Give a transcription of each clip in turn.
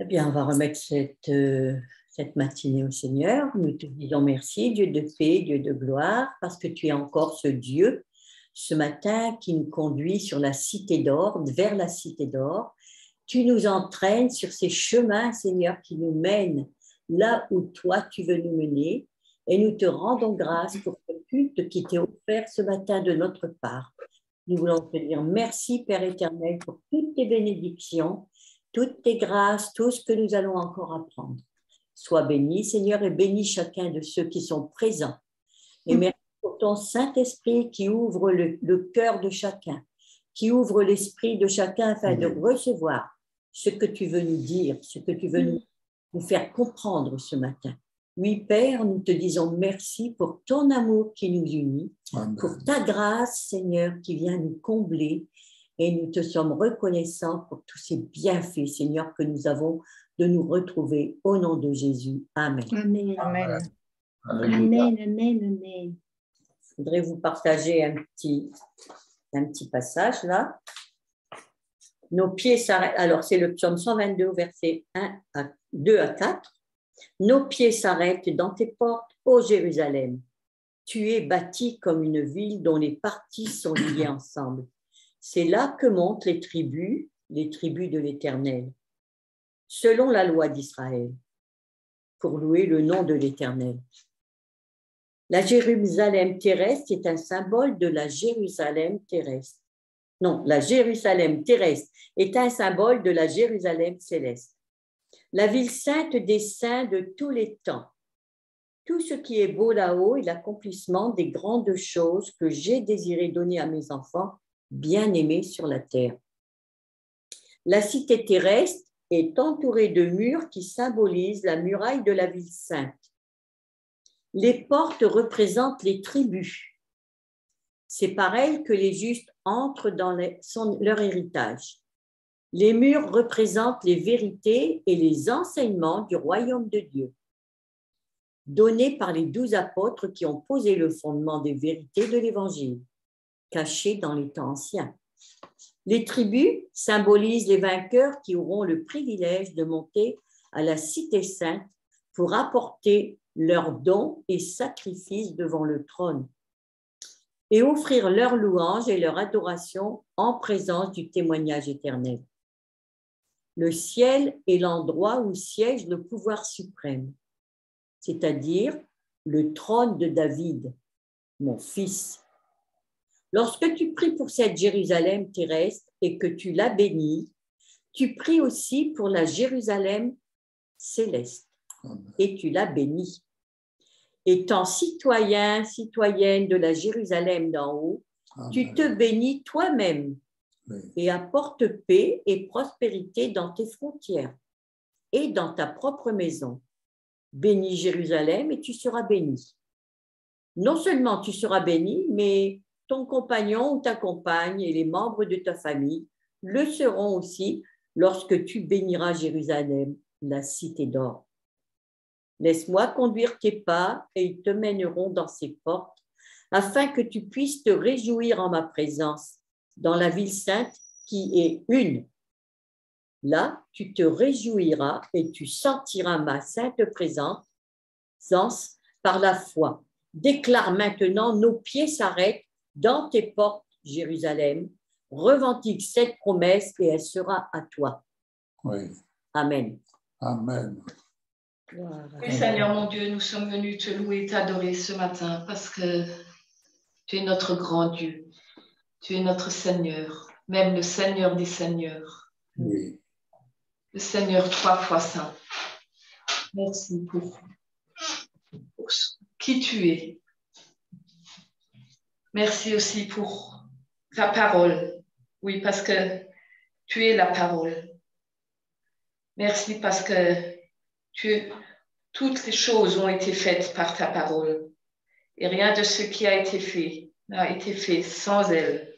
Bien, on va remettre cette matinée au Seigneur. Nous te disons merci, Dieu de paix, Dieu de gloire, parce que tu es encore ce Dieu, ce matin, qui nous conduit sur la cité d'or, vers la cité d'or. Tu nous entraînes sur ces chemins, Seigneur, qui nous mènent là où toi, tu veux nous mener. Et nous te rendons grâce pour ce culte qui t'est offert ce matin de notre part. Nous voulons te dire merci, Père éternel, pour toutes tes bénédictions, toutes tes grâces, tout ce que nous allons encore apprendre. Sois béni, Seigneur, et bénis chacun de ceux qui sont présents. Et merci pour ton Saint-Esprit qui ouvre le cœur de chacun, qui ouvre l'esprit de chacun afin de recevoir ce que tu veux nous dire, ce que tu veux nous faire comprendre ce matin. Oui, Père, nous te disons merci pour ton amour qui nous unit, Amen. Pour ta grâce, Seigneur, qui vient nous combler. Et nous te sommes reconnaissants pour tous ces bienfaits, Seigneur, que nous avons de nous retrouver au nom de Jésus. Amen. Amen. Amen. Amen, amen, amen. Je voudrais vous partager un petit passage là. Nos pieds s'arrêtent. Alors, c'est le psaume 122, versets 2 à 4. Nos pieds s'arrêtent dans tes portes, ô Jérusalem. Tu es bâtie comme une ville dont les parties sont liées ensemble. C'est là que montent les tribus de l'Éternel, selon la loi d'Israël, pour louer le nom de l'Éternel. La Jérusalem terrestre est un symbole de la Jérusalem terrestre. Non, la Jérusalem terrestre est un symbole de la Jérusalem céleste. La ville sainte des saints de tous les temps. Tout ce qui est beau là-haut est l'accomplissement des grandes choses que j'ai désiré donner à mes enfants bien-aimés sur la terre. La cité terrestre est entourée de murs qui symbolisent la muraille de la ville sainte. Les portes représentent les tribus. C'est par elles que les justes entrent dans leur héritage. Les murs représentent les vérités et les enseignements du royaume de Dieu, donnés par les 12 apôtres qui ont posé le fondement des vérités de l'Évangile, cachées dans les temps anciens. Les tribus symbolisent les vainqueurs qui auront le privilège de monter à la cité sainte pour apporter leurs dons et sacrifices devant le trône et offrir leur louange et leur adoration en présence du témoignage éternel. Le ciel est l'endroit où siège le pouvoir suprême, c'est-à-dire le trône de David, mon fils. Lorsque tu pries pour cette Jérusalem terrestre et que tu la bénis, tu pries aussi pour la Jérusalem céleste et tu la bénis. Étant citoyen, citoyenne de la Jérusalem d'en haut, tu te bénis toi-même et apporte paix et prospérité dans tes frontières et dans ta propre maison. Bénis Jérusalem et tu seras béni. Non seulement tu seras béni, mais ton compagnon ou ta compagne et les membres de ta famille le seront aussi lorsque tu béniras Jérusalem, la cité d'or. Laisse-moi conduire tes pas et ils te mèneront dans ses portes, afin que tu puisses te réjouir en ma présence dans la ville sainte qui est une. Là, tu te réjouiras et tu sentiras ma sainte présence par la foi. Déclare maintenant, nos pieds s'arrêtent dans tes portes, Jérusalem. Revendique cette promesse et elle sera à toi. Oui. Amen. Amen. Oui, Seigneur mon Dieu, nous sommes venus te louer et t'adorer ce matin parce que tu es notre grand Dieu. Tu es notre Seigneur, même le Seigneur des Seigneurs. Oui. Le Seigneur 3 fois saint. Merci pour qui tu es. Merci aussi pour ta parole. Oui, parce que tu es la parole. Merci parce que toutes les choses ont été faites par ta parole. Et rien de ce qui a été fait n'a été fait sans elle.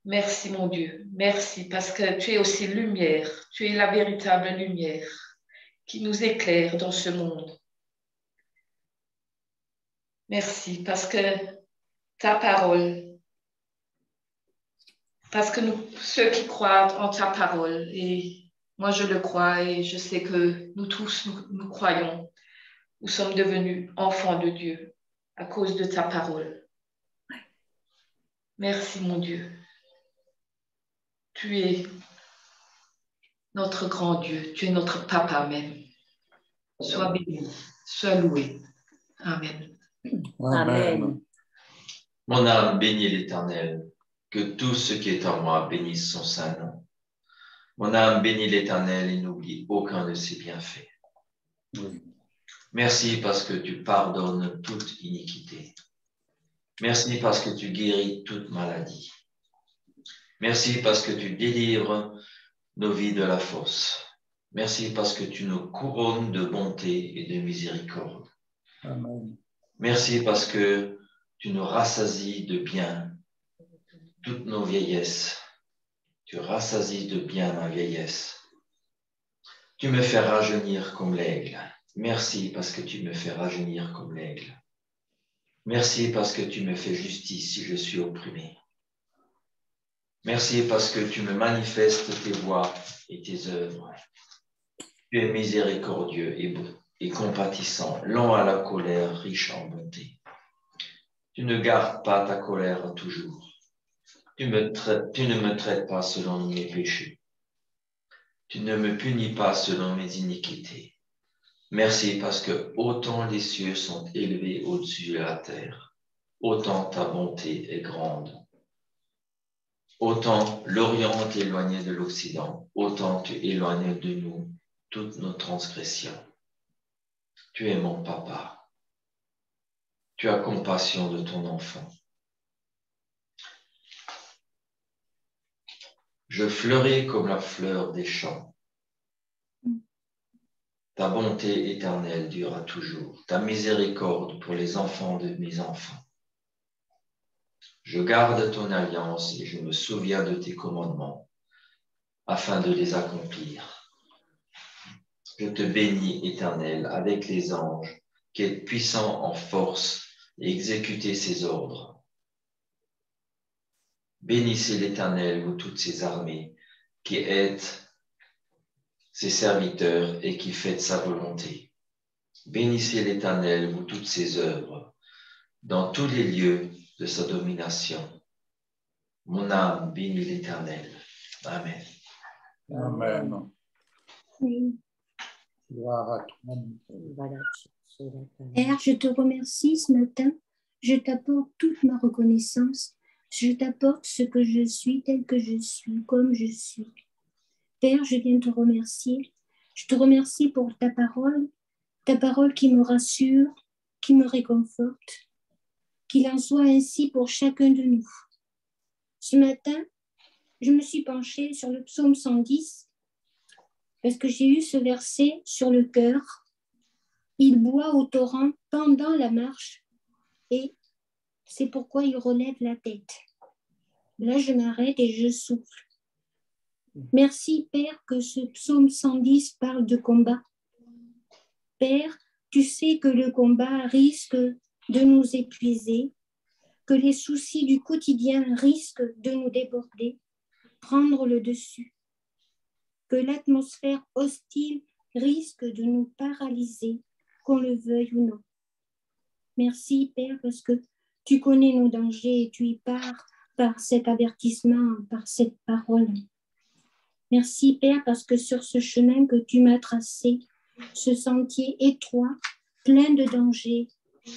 Merci, mon Dieu. Merci parce que tu es aussi lumière. Tu es la véritable lumière qui nous éclaire dans ce monde. Merci parce que ta parole, parce que nous, ceux qui croient en ta parole et Moi, je le crois et je sais que nous tous, nous croyons. Nous sommes devenus enfants de Dieu à cause de ta parole. Merci, mon Dieu. Tu es notre grand Dieu. Tu es notre papa même. Sois béni, sois loué. Amen. Amen. Mon âme bénit l'Éternel. Que tout ce qui est en moi bénisse son saint nom. Mon âme bénit l'Éternel et n'oublie aucun de ses bienfaits. Oui. Merci parce que tu pardonnes toute iniquité. Merci parce que tu guéris toute maladie. Merci parce que tu délivres nos vies de la fosse. Merci parce que tu nous couronnes de bonté et de miséricorde. Amen. Merci parce que tu nous rassasies de bien toutes nos vieillesses. Tu rassasies de bien ma vieillesse. Tu me fais rajeunir comme l'aigle. Merci parce que tu me fais rajeunir comme l'aigle. Merci parce que tu me fais justice si je suis opprimé. Merci parce que tu me manifestes tes voies et tes œuvres. Tu es miséricordieux et compatissant, lent à la colère, riche en bonté. Tu ne gardes pas ta colère toujours. Tu ne me traites pas selon mes péchés. Tu ne me punis pas selon mes iniquités. Merci parce que autant les cieux sont élevés au-dessus de la terre, autant ta bonté est grande. Autant l'Orient est éloigné de l'Occident, autant tu éloignes de nous toutes nos transgressions. Tu es mon papa. Tu as compassion de ton enfant. Je fleuris comme la fleur des champs. Ta bonté éternelle durera toujours. Ta miséricorde pour les enfants de mes enfants. Je garde ton alliance et je me souviens de tes commandements afin de les accomplir. Je te bénis, Éternel, avec les anges, qui êtes puissant en force et exécutez ses ordres. Bénissez l'Éternel, vous toutes ses armées, qui êtes ses serviteurs et qui faites sa volonté. Bénissez l'Éternel, vous toutes ses œuvres, dans tous les lieux de sa domination. Mon âme bénit l'Éternel. Amen. Amen. Oui. Gloire à toi. Voilà. Père, je te remercie ce matin. Je t'apporte toute ma reconnaissance. Je t'apporte ce que je suis, tel que je suis, comme je suis. Père, je viens te remercier. Je te remercie pour ta parole qui me rassure, qui me réconforte. Qu'il en soit ainsi pour chacun de nous. Ce matin, je me suis penchée sur le psaume 110 parce que j'ai eu ce verset sur le cœur. Il boit au torrent pendant la marche et c'est pourquoi il relève la tête. Là, je m'arrête et je souffle. Merci, Père, que ce psaume 110 parle de combat. Père, tu sais que le combat risque de nous épuiser, que les soucis du quotidien risquent de nous déborder, prendre le dessus, que l'atmosphère hostile risque de nous paralyser, qu'on le veuille ou non. Merci, Père, parce que tu connais nos dangers et tu y pars par cet avertissement, par cette parole. Merci, Père, parce que sur ce chemin que tu m'as tracé, ce sentier étroit, plein de dangers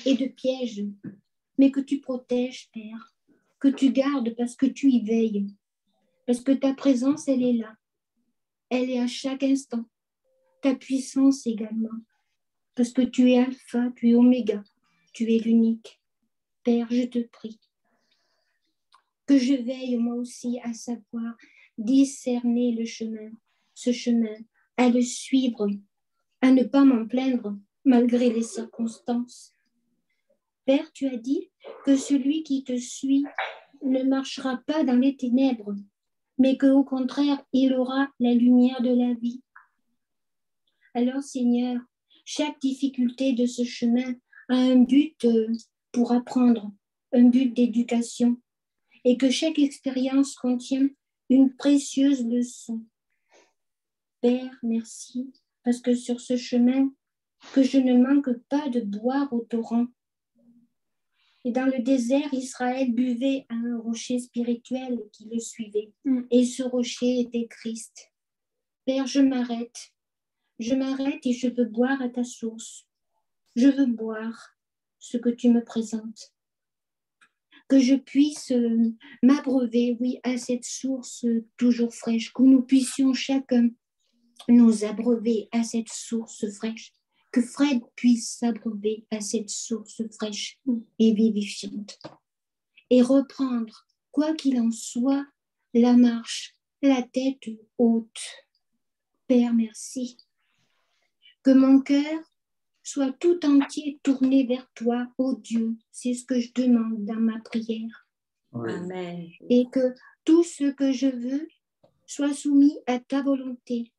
et de pièges, mais que tu protèges, Père, que tu gardes parce que tu y veilles, parce que ta présence, elle est là. Elle est à chaque instant. Ta puissance également, parce que tu es alpha, tu es oméga, tu es l'unique. Père, je te prie que je veille moi aussi à savoir discerner le chemin, ce chemin, à le suivre, à ne pas m'en plaindre malgré les circonstances. Père, tu as dit que celui qui te suit ne marchera pas dans les ténèbres, mais qu'au contraire, il aura la lumière de la vie. Alors, Seigneur, chaque difficulté de ce chemin a un but pour apprendre, un but d'éducation, et que chaque expérience contient une précieuse leçon. Père, merci, parce que sur ce chemin, que je ne manque pas de boire au torrent. Et dans le désert, Israël buvait à un rocher spirituel qui le suivait. Et ce rocher était Christ. Père, je m'arrête et je veux boire à ta source. Je veux boire ce que tu me présentes. Que je puisse m'abreuver, oui, à cette source toujours fraîche, que nous puissions chacun nous abreuver à cette source fraîche, que Fred puisse s'abreuver à cette source fraîche et vivifiante, et reprendre, quoi qu'il en soit, la marche, la tête haute. Père, merci. Que mon cœur soit tout entier tourné vers toi, ô Dieu. C'est ce que je demande dans ma prière. Oui. Amen. Et que tout ce que je veux soit soumis à ta volonté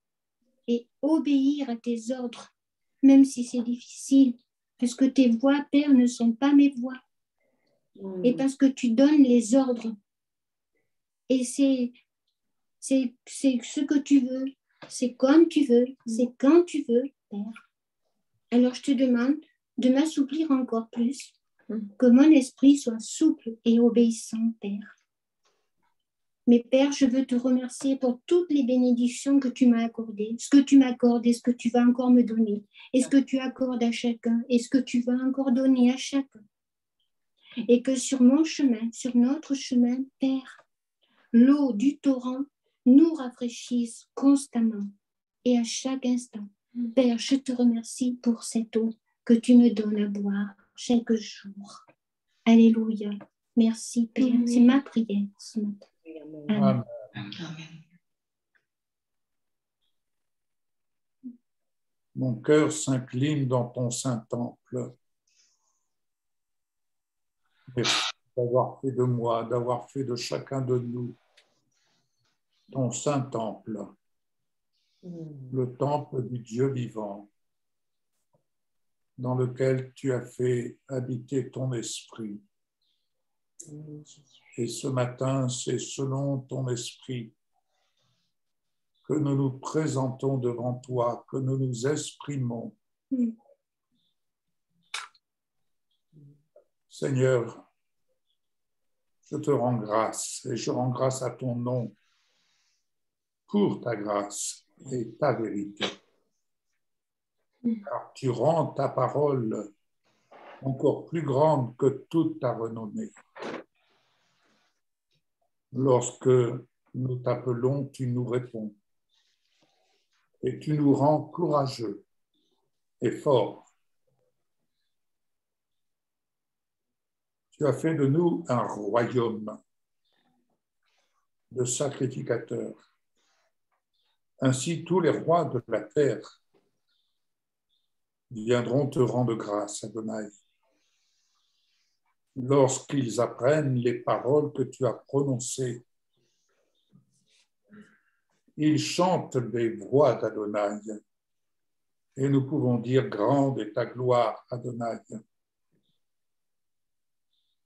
et obéir à tes ordres, même si c'est difficile, parce que tes voies, Père, ne sont pas mes voies. Et parce que tu donnes les ordres. Et c'est ce que tu veux, c'est comme tu veux, c'est quand tu veux, Père. Alors je te demande de m'assouplir encore plus, que mon esprit soit souple et obéissant, Père. Mais Père, je veux te remercier pour toutes les bénédictions que tu m'as accordées, ce que tu m'accordes et ce que tu vas encore me donner, et ce que tu accordes à chacun, et ce que tu vas encore donner à chacun. Et que sur mon chemin, sur notre chemin, Père, l'eau du torrent nous rafraîchisse constamment et à chaque instant. Père, je te remercie pour cette eau que tu me donnes à boire chaque jour. Alléluia. Merci, Père. Amen. C'est ma prière ce matin. Amen. Amen. Mon cœur s'incline dans ton saint temple. Merci d'avoir fait de moi, d'avoir fait de chacun de nous ton saint temple, le temple du Dieu vivant, dans lequel tu as fait habiter ton esprit. Et ce matin, c'est selon ton esprit que nous nous présentons devant toi, que nous nous exprimons. Seigneur, je te rends grâce et je rends grâce à ton nom pour ta grâce et ta vérité. Car tu rends ta parole encore plus grande que toute ta renommée. Lorsque nous t'appelons, tu nous réponds et tu nous rends courageux et forts. Tu as fait de nous un royaume de sacrificateurs. Ainsi, tous les rois de la terre viendront te rendre grâce, Adonai, lorsqu'ils apprennent les paroles que tu as prononcées. Ils chantent les voix d'Adonai et nous pouvons dire grande est ta gloire, Adonai.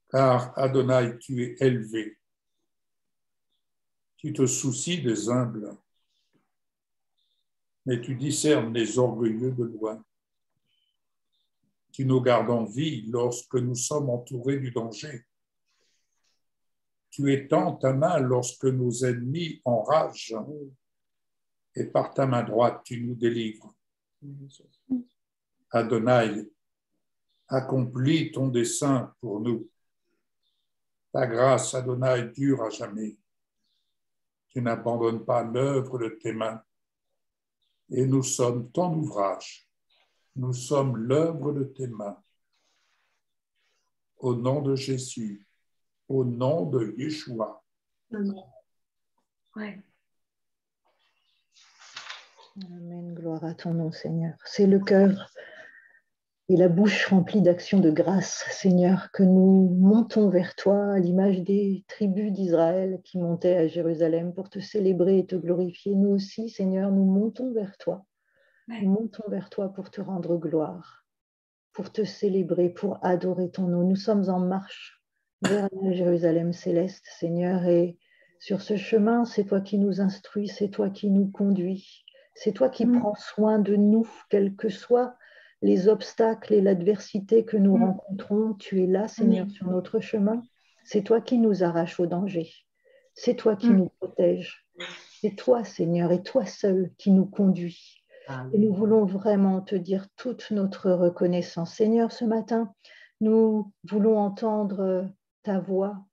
Car Adonai, tu es élevé. Tu te soucies des humbles, mais tu discernes les orgueilleux de loin. Tu nous gardes en vie lorsque nous sommes entourés du danger. Tu étends ta main lorsque nos ennemis enragent, et par ta main droite, tu nous délivres. Adonai, accomplis ton dessein pour nous. Ta grâce, Adonai, dure à jamais. Tu n'abandonnes pas l'œuvre de tes mains. Et nous sommes ton ouvrage. Nous sommes l'œuvre de tes mains. Au nom de Jésus, au nom de Yeshua. Amen. Ouais. Amen, gloire à ton nom, Seigneur. C'est le cœur et la bouche remplie d'actions de grâce, Seigneur, que nous montons vers toi à l'image des tribus d'Israël qui montaient à Jérusalem pour te célébrer et te glorifier. Nous aussi, Seigneur, nous montons vers toi. Nous montons vers toi pour te rendre gloire, pour te célébrer, pour adorer ton nom. Nous sommes en marche vers la Jérusalem céleste, Seigneur, et sur ce chemin, c'est toi qui nous instruis, c'est toi qui nous conduis. C'est toi qui prends soin de nous, quels que soient les obstacles et l'adversité que nous rencontrons. Tu es là, Seigneur, sur notre chemin. C'est toi qui nous arraches au danger. C'est toi qui nous protèges. C'est toi, Seigneur, et toi seul qui nous conduis. Et nous voulons vraiment te dire toute notre reconnaissance. Seigneur, ce matin, nous voulons entendre ta voix,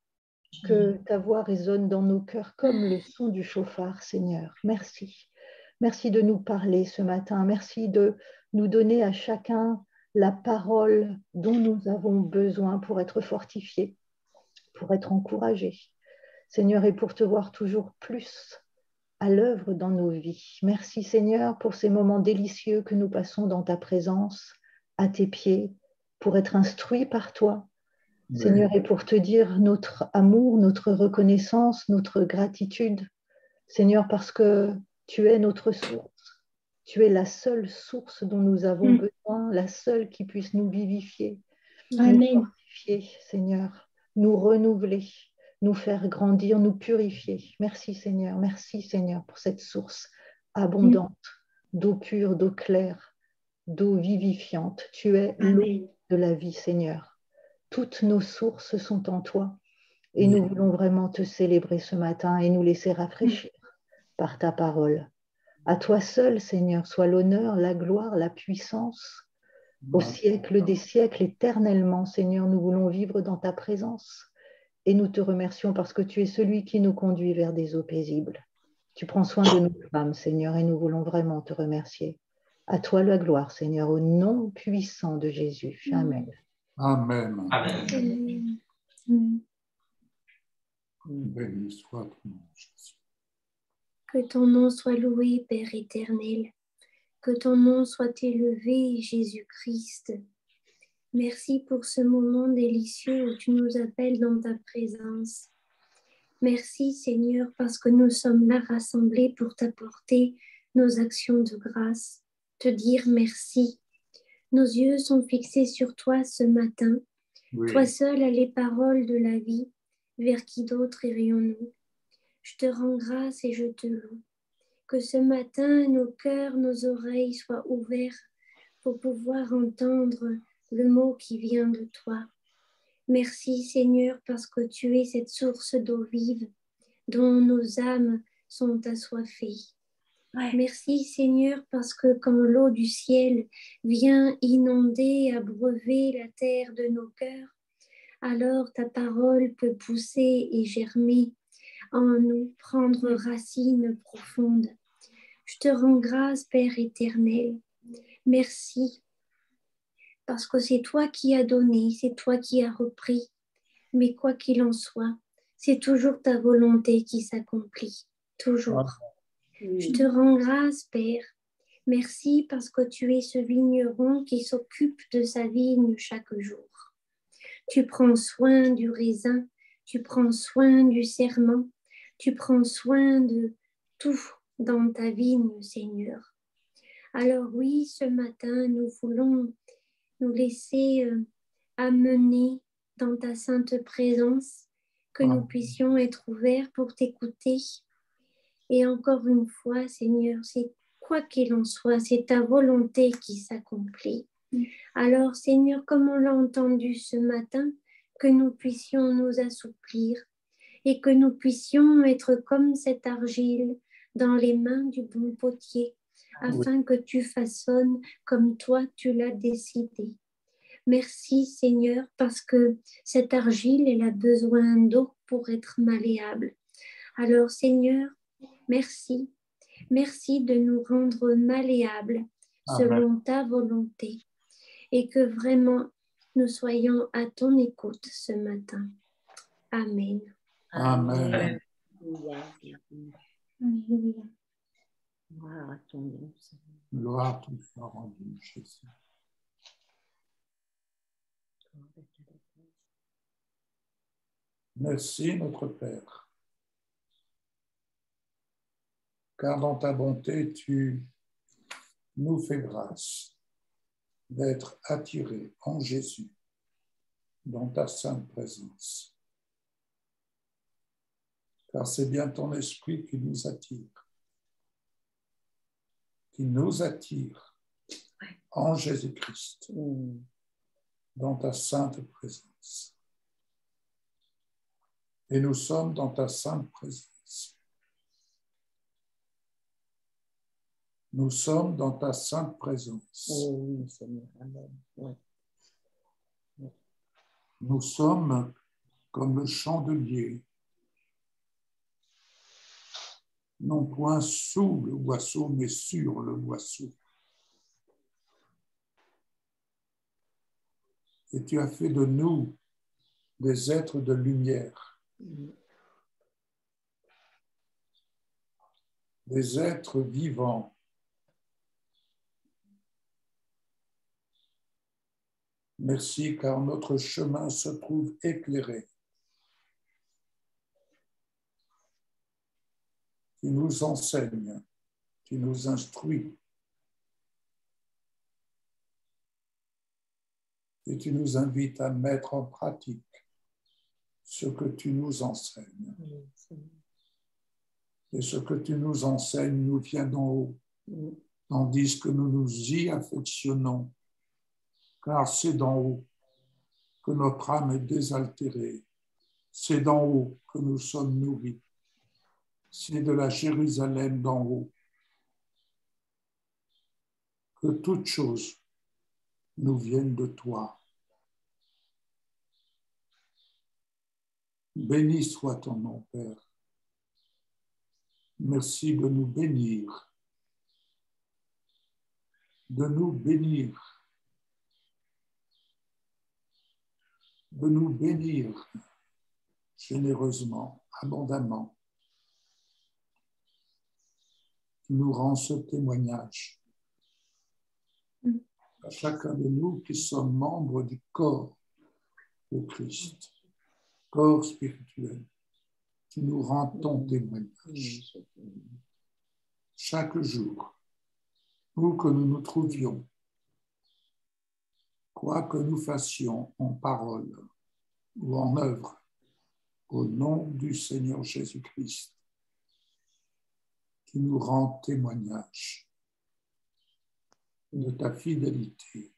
que ta voix résonne dans nos cœurs comme le son du chauffard, Seigneur. Merci. Merci de nous parler ce matin. Merci de nous donner à chacun la parole dont nous avons besoin pour être fortifiés, pour être encouragés. Seigneur, et pour te voir toujours plus à l'œuvre dans nos vies. Merci Seigneur pour ces moments délicieux que nous passons dans ta présence, à tes pieds, pour être instruits par toi. Oui. Seigneur, et pour te dire notre amour, notre reconnaissance, notre gratitude. Seigneur, parce que tu es notre source. Tu es la seule source dont nous avons besoin, la seule qui puisse nous vivifier, Amen. Nous fortifier, Seigneur, nous renouveler, nous faire grandir, nous purifier. Merci Seigneur pour cette source abondante d'eau pure, d'eau claire, d'eau vivifiante. Tu es l'eau de la vie, Seigneur. Toutes nos sources sont en toi et nous voulons vraiment te célébrer ce matin et nous laisser rafraîchir par ta parole. À toi seul, Seigneur, soit l'honneur, la gloire, la puissance au siècle des siècles, éternellement. Seigneur, nous voulons vivre dans ta présence. Et nous te remercions parce que tu es celui qui nous conduit vers des eaux paisibles. Tu prends soin de nos femmes, Seigneur, et nous voulons vraiment te remercier. À toi la gloire, Seigneur, au nom puissant de Jésus. Amen. Amen. Amen. Béni soit ton nom, Jésus. Que ton nom soit loué, Père éternel. Que ton nom soit élevé, Jésus-Christ. Merci pour ce moment délicieux où tu nous appelles dans ta présence. Merci Seigneur parce que nous sommes là rassemblés pour t'apporter nos actions de grâce, te dire merci. Nos yeux sont fixés sur toi ce matin. Oui. Toi seul as les paroles de la vie. Vers qui d'autre irions-nous? Je te rends grâce et je te loue. Que ce matin, nos cœurs, nos oreilles soient ouverts pour pouvoir entendre le mot qui vient de toi. Merci Seigneur parce que tu es cette source d'eau vive dont nos âmes sont assoiffées. Ouais. Merci Seigneur parce que quand l'eau du ciel vient inonder, abreuver la terre de nos cœurs, alors ta parole peut pousser et germer en nous, prendre racine profonde. Je te rends grâce, Père éternel. Merci, parce que c'est toi qui as donné, c'est toi qui as repris. Mais quoi qu'il en soit, c'est toujours ta volonté qui s'accomplit, toujours. Je te rends grâce, Père. Merci parce que tu es ce vigneron qui s'occupe de sa vigne chaque jour. Tu prends soin du raisin, tu prends soin du serment, tu prends soin de tout dans ta vigne, Seigneur. Alors oui, ce matin, nous voulons nous laisser amener dans ta sainte présence, que nous puissions être ouverts pour t'écouter. Et encore une fois, Seigneur, c'est quoi qu'il en soit, c'est ta volonté qui s'accomplit. Alors, Seigneur, comme on l'a entendu ce matin, que nous puissions nous assouplir et que nous puissions être comme cette argile dans les mains du bon potier, afin que tu façonnes comme toi tu l'as décidé. Merci Seigneur, parce que cette argile, elle a besoin d'eau pour être malléable. Alors Seigneur, merci. Merci de nous rendre malléables selon ta volonté et que vraiment nous soyons à ton écoute ce matin. Amen. Amen. Alléluia. Gloire à ton nom, Seigneur. Gloire te soit rendue, Jésus. Merci, notre Père, car dans ta bonté, tu nous fais grâce d'être attirés en Jésus dans ta sainte présence. Car c'est bien ton esprit qui nous attire. qui nous attire en Jésus-Christ, dans ta sainte présence. Et nous sommes dans ta sainte présence. Nous sommes dans ta sainte présence. Oh oui, Seigneur. Amen. Oui. Nous sommes comme le chandelier, non point sous le boisseau, mais sur le boisseau. Et tu as fait de nous des êtres de lumière, des êtres vivants. Merci, car notre chemin se trouve éclairé. Tu nous enseignes, tu nous instruis. Et tu nous invites à mettre en pratique ce que tu nous enseignes. Et ce que tu nous enseignes nous vient d'en haut, tandis que nous nous y affectionnons, car c'est d'en haut que notre âme est désaltérée, c'est d'en haut que nous sommes nourris, c'est de la Jérusalem d'en haut que toutes choses nous viennent de toi. Béni soit ton nom, Père. Merci de nous bénir, de nous bénir, de nous bénir généreusement, abondamment. Tu nous rends ce témoignage à chacun de nous qui sommes membres du corps de Christ, corps spirituel. Tu nous rends ton témoignage chaque jour, où que nous nous trouvions, quoi que nous fassions en parole ou en œuvre, au nom du Seigneur Jésus-Christ, qui nous rend témoignage de ta fidélité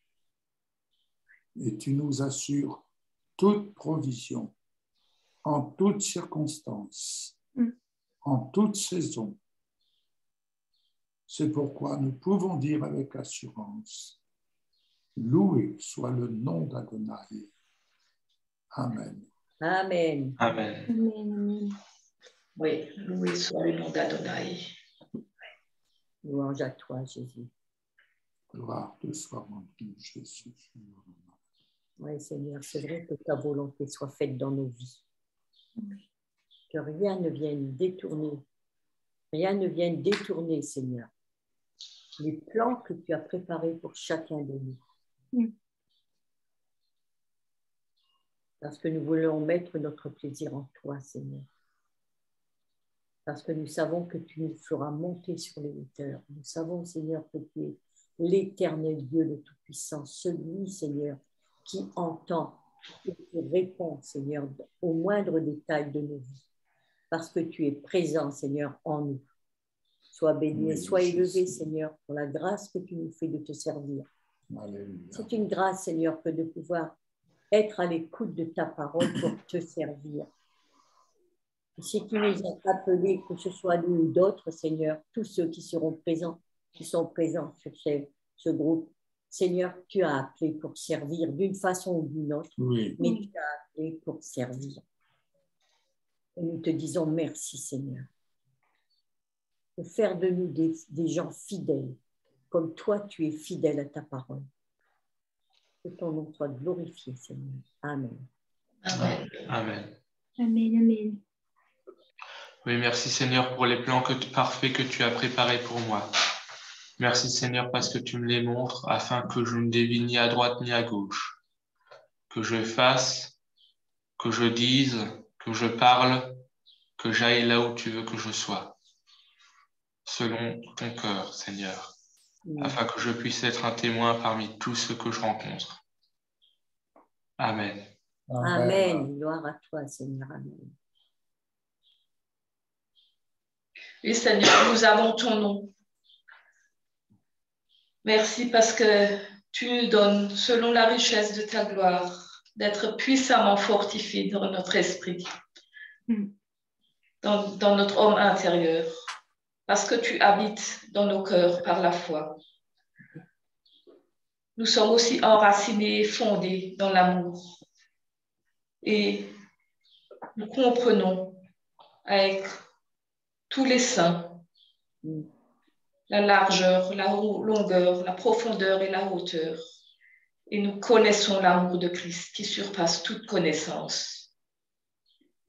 et tu nous assures toute provision en toutes circonstances, en toute saison. C'est pourquoi nous pouvons dire avec assurance, loué soit le nom d'Adonai. Amen. Amen. Amen. Amen. Oui, loué soit le nom d'Adonai. Louange à toi, Jésus. Gloire te soit, mon Dieu, Jésus. Oui, Seigneur, c'est vrai que ta volonté soit faite dans nos vies. Que rien ne vienne détourner, Seigneur, les plans que tu as préparés pour chacun de nous. Parce que nous voulons mettre notre plaisir en toi, Seigneur. Parce que nous savons que tu nous feras monter sur les hauteurs. Nous savons, Seigneur, que tu es l'éternel Dieu de Tout-Puissant, celui, Seigneur, qui entend et qui répond, Seigneur, au moindre détail de nos vies. Parce que tu es présent, Seigneur, en nous. Sois béni et sois élevé, Seigneur, pour la grâce que tu nous fais de te servir. Alléluia. C'est une grâce, Seigneur, que de pouvoir être à l'écoute de ta parole pour te servir. Et si tu nous as appelés, que ce soit nous ou d'autres, Seigneur, tous ceux qui seront présents, qui sont présents sur ce groupe, Seigneur, tu as appelé pour servir d'une façon ou d'une autre, mais tu as appelé pour servir. Et nous te disons merci, Seigneur, de faire de nous des gens fidèles, comme toi, tu es fidèle à ta parole. Que ton nom soit glorifié, Seigneur. Amen. Amen. Amen. Amen. Amen. Oui, merci Seigneur pour les plans parfaits que tu as préparés pour moi. Merci Seigneur parce que tu me les montres afin que je ne dévie ni à droite ni à gauche. Que je fasse, que je dise, que je parle, que j'aille là où tu veux que je sois. Selon ton cœur, Seigneur. Afin que je puisse être un témoin parmi tous ceux que je rencontre. Amen. Amen. Gloire à toi, Seigneur. Amen. Oui, Seigneur, nous avons ton nom. Merci parce que tu nous donnes, selon la richesse de ta gloire, d'être puissamment fortifiés dans notre esprit, dans notre homme intérieur, parce que tu habites dans nos cœurs par la foi. Nous sommes aussi enracinés et fondés dans l'amour. Et nous comprenons avec tous les saints la largeur, la longueur, la profondeur et la hauteur. Et nous connaissons l'amour de Christ qui surpasse toute connaissance.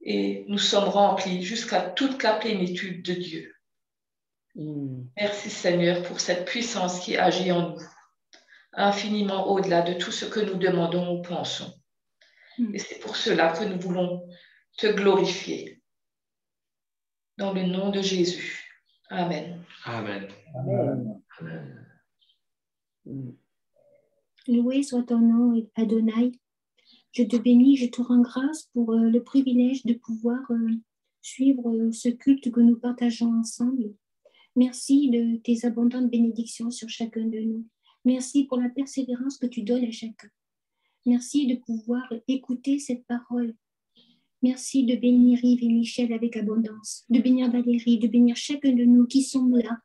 Et nous sommes remplis jusqu'à toute la plénitude de Dieu. Merci Seigneur pour cette puissance qui agit en nous, infiniment au-delà de tout ce que nous demandons ou pensons. Et c'est pour cela que nous voulons te glorifier. Dans le nom de Jésus. Amen. Amen. Amen. Amen. Loué soit ton nom, Adonai. Je te bénis, je te rends grâce pour le privilège de pouvoir suivre ce culte que nous partageons ensemble. Merci de tes abondantes bénédictions sur chacun de nous. Merci pour la persévérance que tu donnes à chacun. Merci de pouvoir écouter cette parole. Merci de bénir Yves et Michel avec abondance, de bénir Valérie, de bénir chacun de nous qui sont là.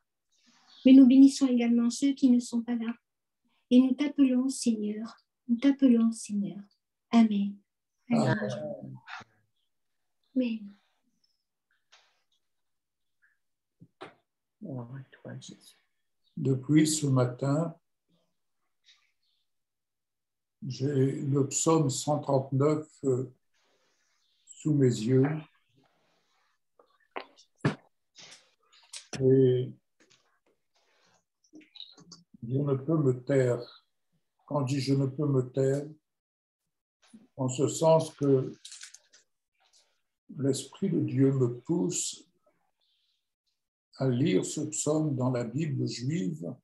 Mais nous bénissons également ceux qui ne sont pas là. Et nous t'appelons Seigneur. Nous t'appelons Seigneur. Amen. Amen. Amen. Oh, toi, Jésus. Depuis ce matin, j'ai le psaume 139 sous mes yeux et je ne peux me taire. Quand je dis je ne peux me taire, en ce sens que l'Esprit de Dieu me pousse à lire ce psaume dans la Bible juive.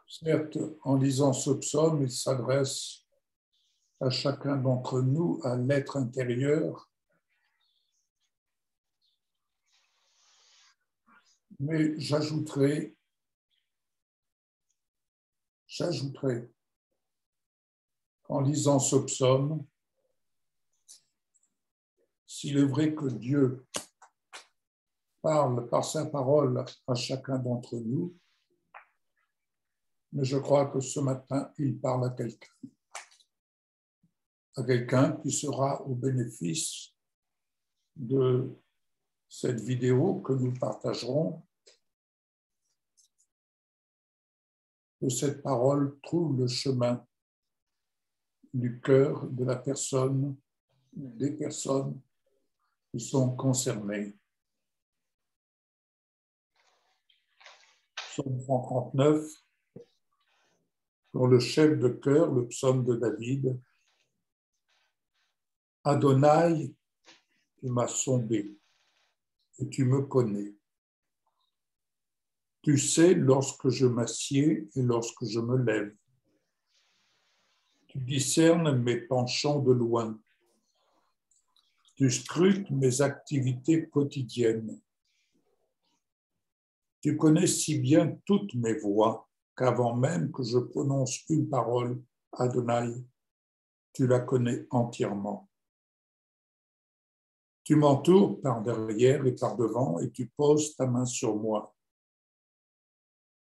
Certes, en lisant ce psaume, il s'adresse à chacun d'entre nous, à l'être intérieur, mais j'ajouterai en lisant ce psaume, s'il est vrai que Dieu parle par sa parole à chacun d'entre nous, mais je crois que ce matin, il parle à quelqu'un qui sera au bénéfice de cette vidéo que nous partagerons, que cette parole trouve le chemin du cœur de la personne, des personnes qui sont concernées. Psaume 139, pour le chef de chœur, le psaume de David. Adonai, tu m'as sondé et tu me connais. Tu sais lorsque je m'assieds et lorsque je me lève. Tu discernes mes penchants de loin. Tu scrutes mes activités quotidiennes. Tu connais si bien toutes mes voies qu'avant même que je prononce une parole, Adonai, tu la connais entièrement. Tu m'entoures par derrière et par devant et tu poses ta main sur moi.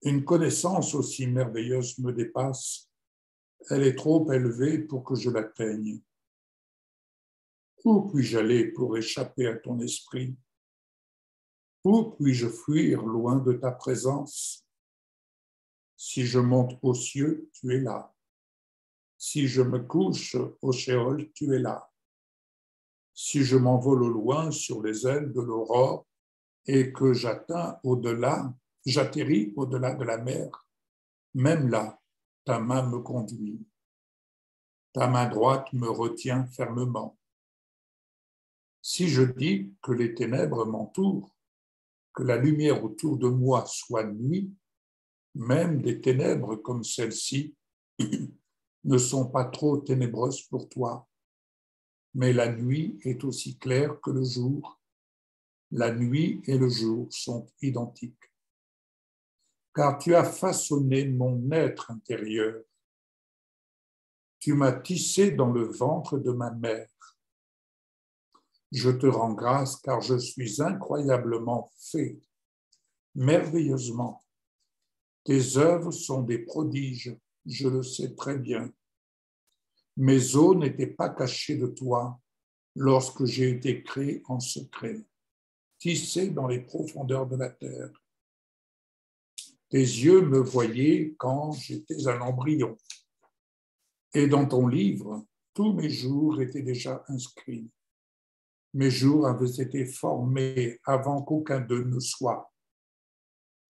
Une connaissance aussi merveilleuse me dépasse. Elle est trop élevée pour que je l'atteigne. Où puis-je aller pour échapper à ton esprit? Où puis-je fuir loin de ta présence? Si je monte aux cieux, tu es là. Si je me couche au Sheol, tu es là. Si je m'envole au loin sur les ailes de l'aurore et que j'atterris au-delà de la mer, même là, ta main me conduit. Ta main droite me retient fermement. Si je dis que les ténèbres m'entourent, que la lumière autour de moi soit nuit, même des ténèbres comme celle-ci ne sont pas trop ténébreuses pour toi. Mais la nuit est aussi claire que le jour. La nuit et le jour sont identiques. car tu as façonné mon être intérieur. Tu m'as tissé dans le ventre de ma mère. Je te rends grâce car je suis incroyablement fait, merveilleusement. Tes œuvres sont des prodiges, je le sais très bien. Mes os n'étaient pas cachés de toi lorsque j'ai été créé en secret, tissé dans les profondeurs de la terre. Tes yeux me voyaient quand j'étais un embryon. Et dans ton livre, tous mes jours étaient déjà inscrits. Mes jours avaient été formés avant qu'aucun d'eux ne soit.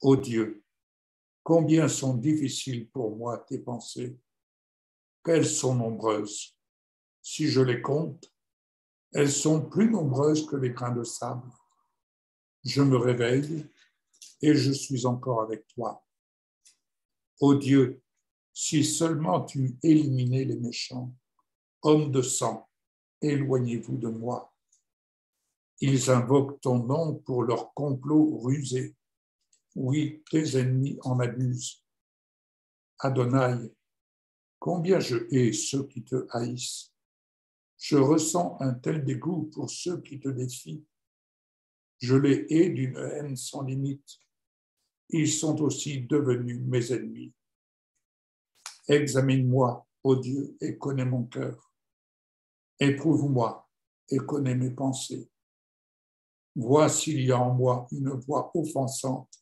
Ô Dieu, combien sont difficiles pour moi tes pensées. Qu'elles sont nombreuses. Si je les compte, elles sont plus nombreuses que les grains de sable. Je me réveille et je suis encore avec toi. Ô Dieu, si seulement tu éliminais les méchants, hommes de sang, éloignez-vous de moi. Ils invoquent ton nom pour leur complot rusé. Oui, tes ennemis en abusent. Adonai, combien je hais ceux qui te haïssent. Je ressens un tel dégoût pour ceux qui te défient. Je les hais d'une haine sans limite. Ils sont aussi devenus mes ennemis. Examine-moi, ô Dieu, et connais mon cœur. Éprouve-moi et connais mes pensées. Vois s'il y a en moi une voie offensante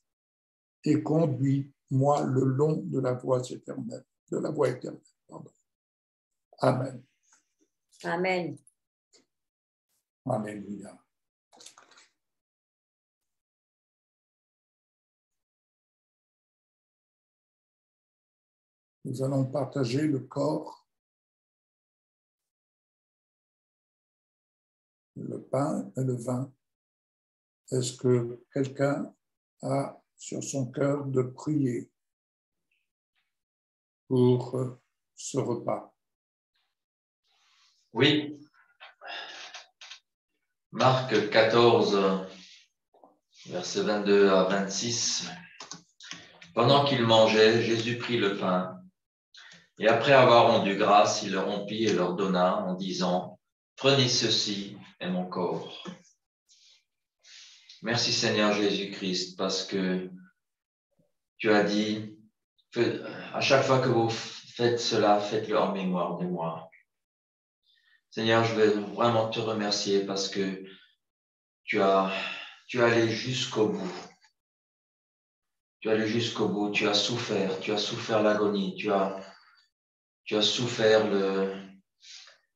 et conduis-moi le long de la voie éternelle. Pardon. Amen. Amen. Alléluia. Nous allons partager le corps, le pain et le vin. Est-ce que quelqu'un a sur son cœur de prier pour ce repas? Oui. Marc 14, versets 22 à 26. Pendant qu'il mangeait, Jésus prit le pain, et après avoir rendu grâce, il le rompit et leur donna en disant, « Prenez ceci, est mon corps. » Merci Seigneur Jésus-Christ, parce que tu as dit, à chaque fois que vous faites cela, faites-le en mémoire de moi. Seigneur, je veux vraiment te remercier parce que tu es allé jusqu'au bout. Tu es allé jusqu'au bout, tu as souffert l'agonie, tu as souffert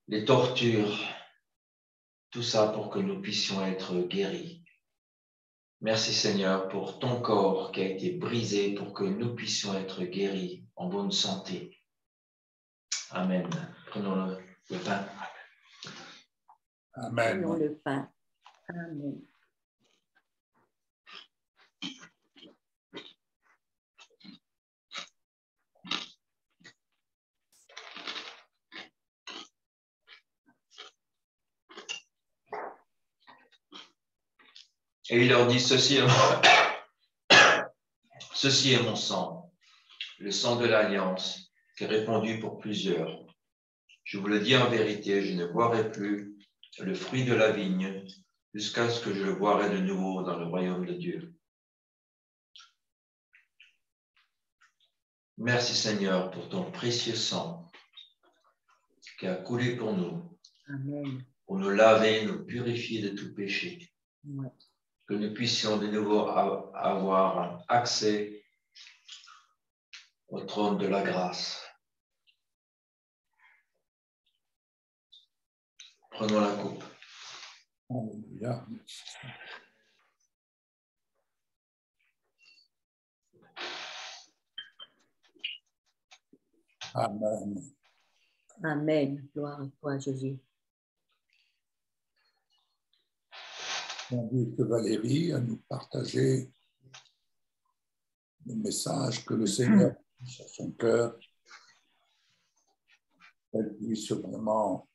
les tortures, tout ça pour que nous puissions être guéris. Merci Seigneur pour ton corps qui a été brisé pour que nous puissions être guéris en bonne santé. Amen. Prenons le pain. Amen. Prenons le pain. Amen. Et il leur dit, ceci est mon sang, le sang de l'alliance, qui est répandu pour plusieurs. Je vous le dis en vérité, je ne boirai plus le fruit de la vigne jusqu'à ce que je le boirai de nouveau dans le royaume de Dieu. Merci Seigneur pour ton précieux sang qui a coulé pour nous. Amen. Pour nous laver, nous purifier de tout péché. Ouais. Que nous puissions de nouveau avoir accès au trône de la grâce. Prenons la coupe. Alléluia. Amen. Amen. Gloire à toi, Jésus. J'invite Valérie à nous partager le message que le Seigneur a mis sur son cœur. Elle puisse vraiment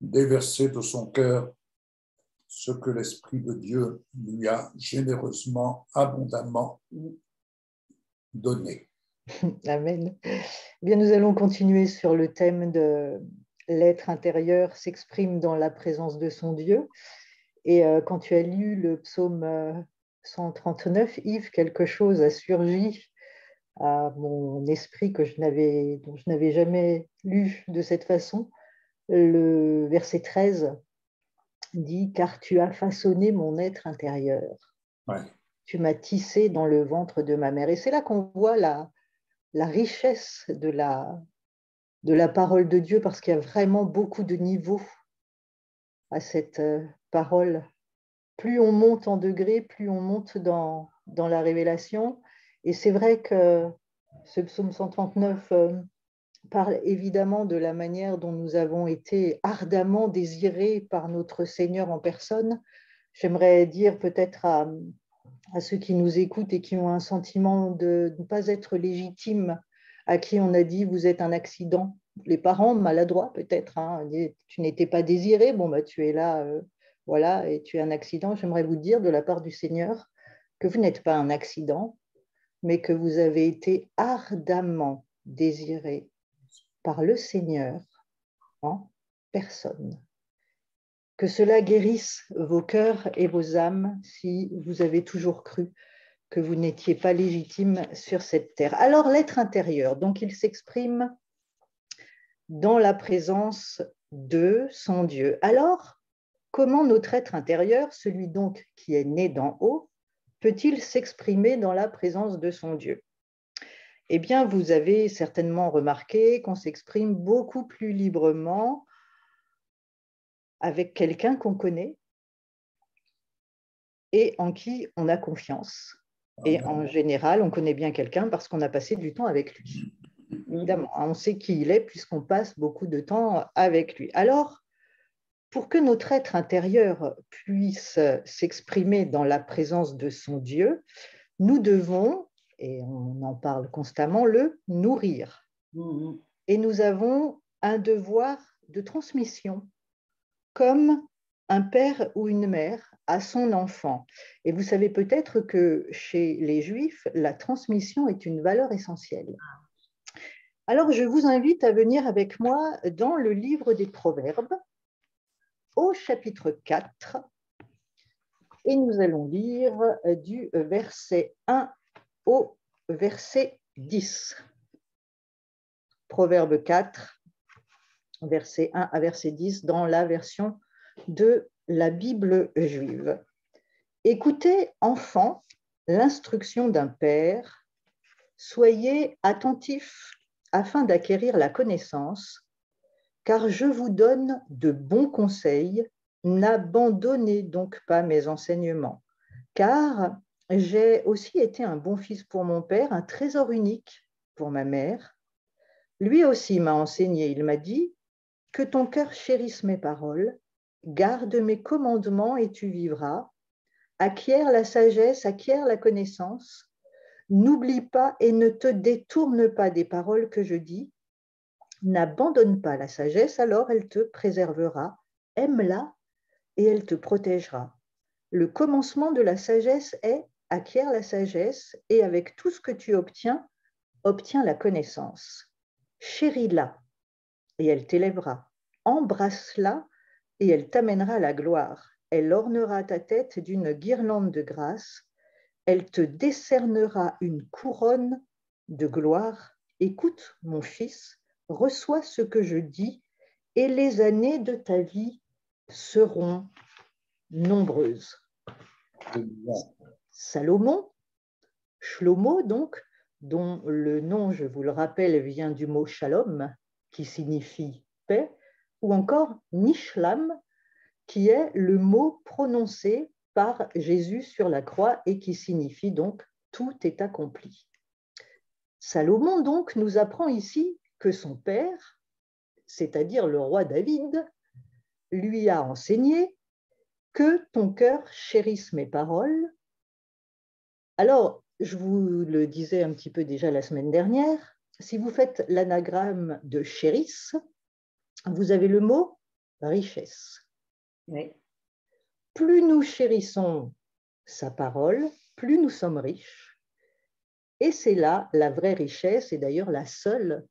déverser de son cœur ce que l'Esprit de Dieu lui a généreusement, abondamment donné. Amen. Eh bien, nous allons continuer sur le thème de l'être intérieur s'exprime dans la présence de son Dieu. Et quand tu as lu le psaume 139, Yves, quelque chose a surgi à mon esprit dont je n'avais jamais lu de cette façon. Le verset 13 dit « Car tu as façonné mon être intérieur. Ouais. Tu m'as tissé dans le ventre de ma mère. » Et c'est là qu'on voit la richesse de la parole de Dieu, parce qu'il y a vraiment beaucoup de niveaux à cette parole. Plus on monte en degrés, plus on monte dans la révélation. Et c'est vrai que ce psaume 139 parle évidemment de la manière dont nous avons été ardemment désirés par notre Seigneur en personne. J'aimerais dire peut-être à ceux qui nous écoutent et qui ont un sentiment de ne pas être légitimes, à qui on a dit « vous êtes un accident ». Les parents maladroits peut-être, hein, tu n'étais pas désiré, bon bah tu es là, voilà, et tu es un accident. J'aimerais vous dire de la part du Seigneur que vous n'êtes pas un accident, mais que vous avez été ardemment désiré par le Seigneur en personne. Que cela guérisse vos cœurs et vos âmes si vous avez toujours cru que vous n'étiez pas légitime sur cette terre. Alors l'être intérieur, donc il s'exprime dans la présence de son Dieu. Alors, comment notre être intérieur, celui donc qui est né d'en haut, peut-il s'exprimer dans la présence de son Dieu? Eh bien, vous avez certainement remarqué qu'on s'exprime beaucoup plus librement avec quelqu'un qu'on connaît et en qui on a confiance. Et en général, on connaît bien quelqu'un parce qu'on a passé du temps avec lui. Évidemment, on sait qui il est puisqu'on passe beaucoup de temps avec lui. Alors, pour que notre être intérieur puisse s'exprimer dans la présence de son Dieu, nous devons, et on en parle constamment, le nourrir. Et nous avons un devoir de transmission, comme un père ou une mère à son enfant. Et vous savez peut-être que chez les Juifs, la transmission est une valeur essentielle. Alors, je vous invite à venir avec moi dans le livre des Proverbes, au chapitre 4, et nous allons lire du verset 1 au verset 10. Proverbe 4, verset 1 à verset 10, dans la version de la Bible juive. Écoutez, enfants, l'instruction d'un père, soyez attentifs afin d'acquérir la connaissance, car je vous donne de bons conseils, n'abandonnez donc pas mes enseignements, car j'ai aussi été un bon fils pour mon père, un trésor unique pour ma mère. Lui aussi m'a enseigné, il m'a dit, que ton cœur chérisse mes paroles, garde mes commandements et tu vivras, acquiert la sagesse, acquiert la connaissance, n'oublie pas et ne te détourne pas des paroles que je dis, n'abandonne pas la sagesse, alors elle te préservera, aime-la et elle te protégera. Le commencement de la sagesse est acquiert la sagesse et avec tout ce que tu obtiens, obtiens la connaissance. Chéris-la et elle t'élèvera. Embrasse-la et elle t'amènera à la gloire. Elle ornera ta tête d'une guirlande de grâce. Elle te décernera une couronne de gloire. Écoute, mon fils, reçois ce que je dis et les années de ta vie seront nombreuses. Salomon, Shlomo donc, dont le nom, je vous le rappelle, vient du mot shalom, qui signifie paix, ou encore Nishlam, qui est le mot prononcé par Jésus sur la croix et qui signifie donc tout est accompli. Salomon donc nous apprend ici que son père, c'est-à-dire le roi David, lui a enseigné que ton cœur chérisse mes paroles. Alors, je vous le disais un petit peu déjà la semaine dernière, si vous faites l'anagramme de chérisse, vous avez le mot richesse. Oui. Plus nous chérissons sa parole, plus nous sommes riches. Et c'est là la vraie richesse, et d'ailleurs la seule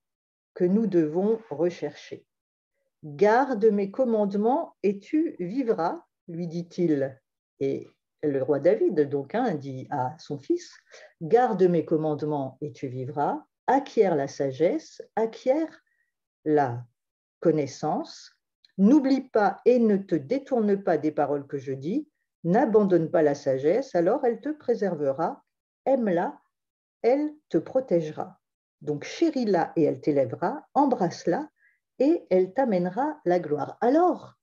que nous devons rechercher. « Garde mes commandements et tu vivras », lui dit-il. Et le roi David, donc, dit à son fils, « Garde mes commandements et tu vivras, acquiert la sagesse, acquiert la connaissance, n'oublie pas et ne te détourne pas des paroles que je dis, n'abandonne pas la sagesse, alors elle te préservera, aime-la, elle te protégera. Donc chéris-la et elle t'élèvera, embrasse-la et elle t'amènera la gloire. » Alors,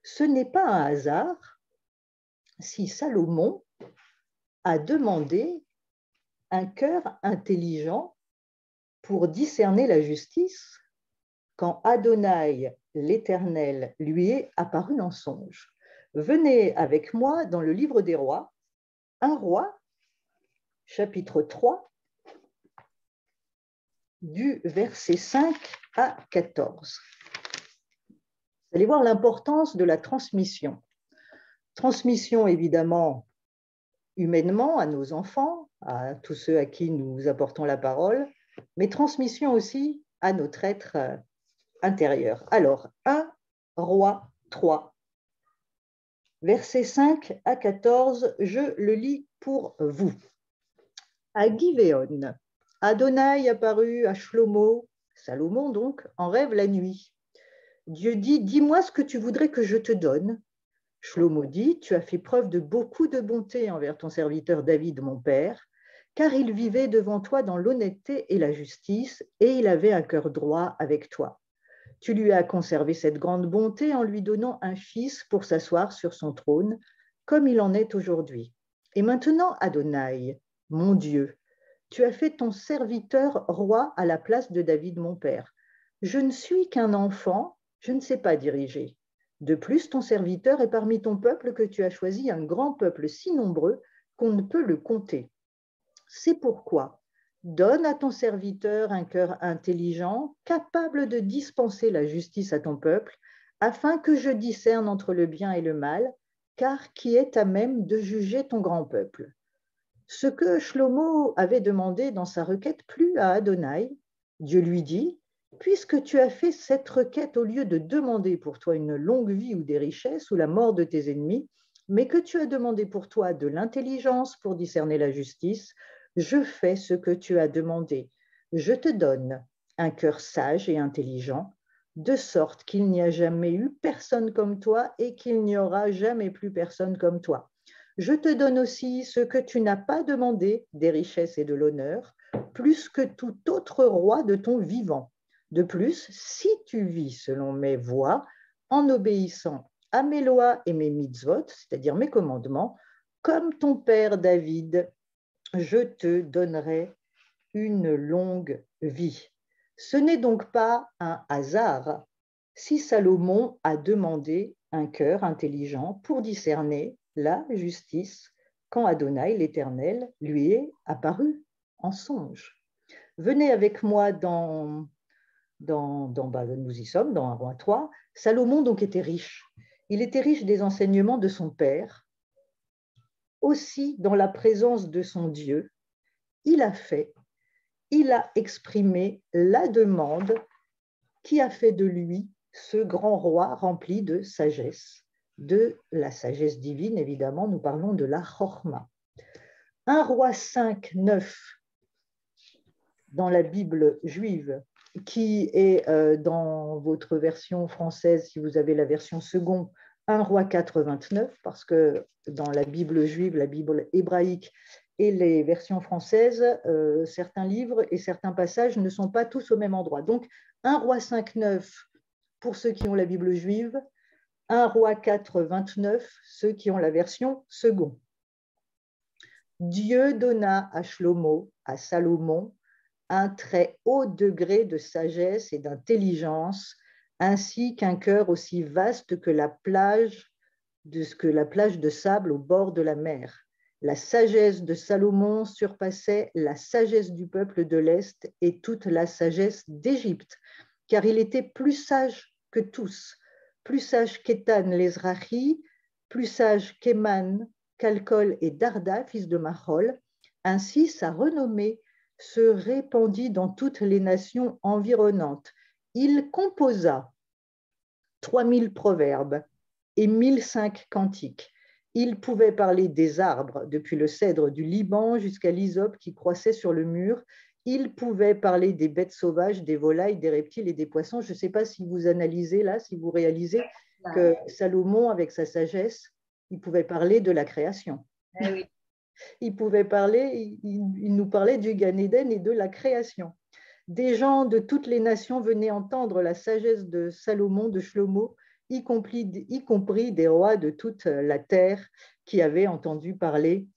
ce n'est pas un hasard si Salomon a demandé un cœur intelligent pour discerner la justice quand Adonai, l'Éternel, lui est apparu en songe. Venez avec moi dans le livre des rois, 1 Roi, chapitre 3, du verset 5 à 14. Vous allez voir l'importance de la transmission. Transmission, évidemment, humainement, à nos enfants, à tous ceux à qui nous apportons la parole, mais transmission aussi à notre être intérieur. Alors, 1 Roi 3, versets 5 à 14, je le lis pour vous. À Givéon, Adonai apparut à Shlomo, Salomon donc, en rêve la nuit. Dieu dit, dis-moi ce que tu voudrais que je te donne. Shlomo dit, tu as fait preuve de beaucoup de bonté envers ton serviteur David, mon père, car il vivait devant toi dans l'honnêteté et la justice, et il avait un cœur droit avec toi. Tu lui as conservé cette grande bonté en lui donnant un fils pour s'asseoir sur son trône, comme il en est aujourd'hui. Et maintenant, Adonai, mon Dieu, tu as fait ton serviteur roi à la place de David, mon père. Je ne suis qu'un enfant, je ne sais pas diriger. De plus, ton serviteur est parmi ton peuple que tu as choisi un grand peuple si nombreux qu'on ne peut le compter. C'est pourquoi donne à ton serviteur un cœur intelligent, capable de dispenser la justice à ton peuple, afin que je discerne entre le bien et le mal, car qui est à même de juger ton grand peuple. Ce que Shlomo avait demandé dans sa requête plut à Adonai. Dieu lui dit, puisque tu as fait cette requête au lieu de demander pour toi une longue vie ou des richesses ou la mort de tes ennemis, mais que tu as demandé pour toi de l'intelligence pour discerner la justice, je fais ce que tu as demandé. Je te donne un cœur sage et intelligent, de sorte qu'il n'y a jamais eu personne comme toi et qu'il n'y aura jamais plus personne comme toi. Je te donne aussi ce que tu n'as pas demandé, des richesses et de l'honneur, plus que tout autre roi de ton vivant. De plus, si tu vis selon mes voies, en obéissant à mes lois et mes mitzvot, c'est-à-dire mes commandements, comme ton père David, je te donnerai une longue vie. Ce n'est donc pas un hasard si Salomon a demandé un cœur intelligent pour discerner la justice quand Adonai, l'Éternel, lui est apparu en songe. Venez avec moi nous y sommes, dans 1 Roi 3. Salomon donc était riche. Il était riche des enseignements de son père, aussi dans la présence de son Dieu. Il a exprimé la demande qui a fait de lui ce grand roi rempli de sagesse, de la sagesse divine, évidemment, nous parlons de la Chorma. 1 Roi 5, 9, dans la Bible juive, qui est dans votre version française, si vous avez la version second, 1 Roi 4, 29, parce que dans la Bible juive, la Bible hébraïque et les versions françaises, certains livres et certains passages ne sont pas tous au même endroit. Donc, 1 Roi 5, 9, pour ceux qui ont la Bible juive, 1 Roi 4, 29, ceux qui ont la version second. Dieu donna à Shlomo, à Salomon, un très haut degré de sagesse et d'intelligence, ainsi qu'un cœur aussi vaste que la plage de sable au bord de la mer. La sagesse de Salomon surpassait la sagesse du peuple de l'Est et toute la sagesse d'Égypte, car il était plus sage que tous, plus sage qu'Étan l'Ezrahi, plus sage qu'Éman, Calcol et Darda, fils de Mahol. Ainsi, sa renommée se répandit dans toutes les nations environnantes. Il composa 3000 proverbes et 1005 cantiques. Il pouvait parler des arbres, depuis le cèdre du Liban jusqu'à l'hysope qui croissait sur le mur. Il pouvait parler des bêtes sauvages, des volailles, des reptiles et des poissons. Je ne sais pas si vous analysez là, si vous réalisez que Salomon, avec sa sagesse, il pouvait parler de la création. Eh oui. Il pouvait parler, il nous parlait du Gan Éden et de la création. Des gens de toutes les nations venaient entendre la sagesse de Salomon, de Shlomo, y compris des rois de toute la terre qui avaient entendu parler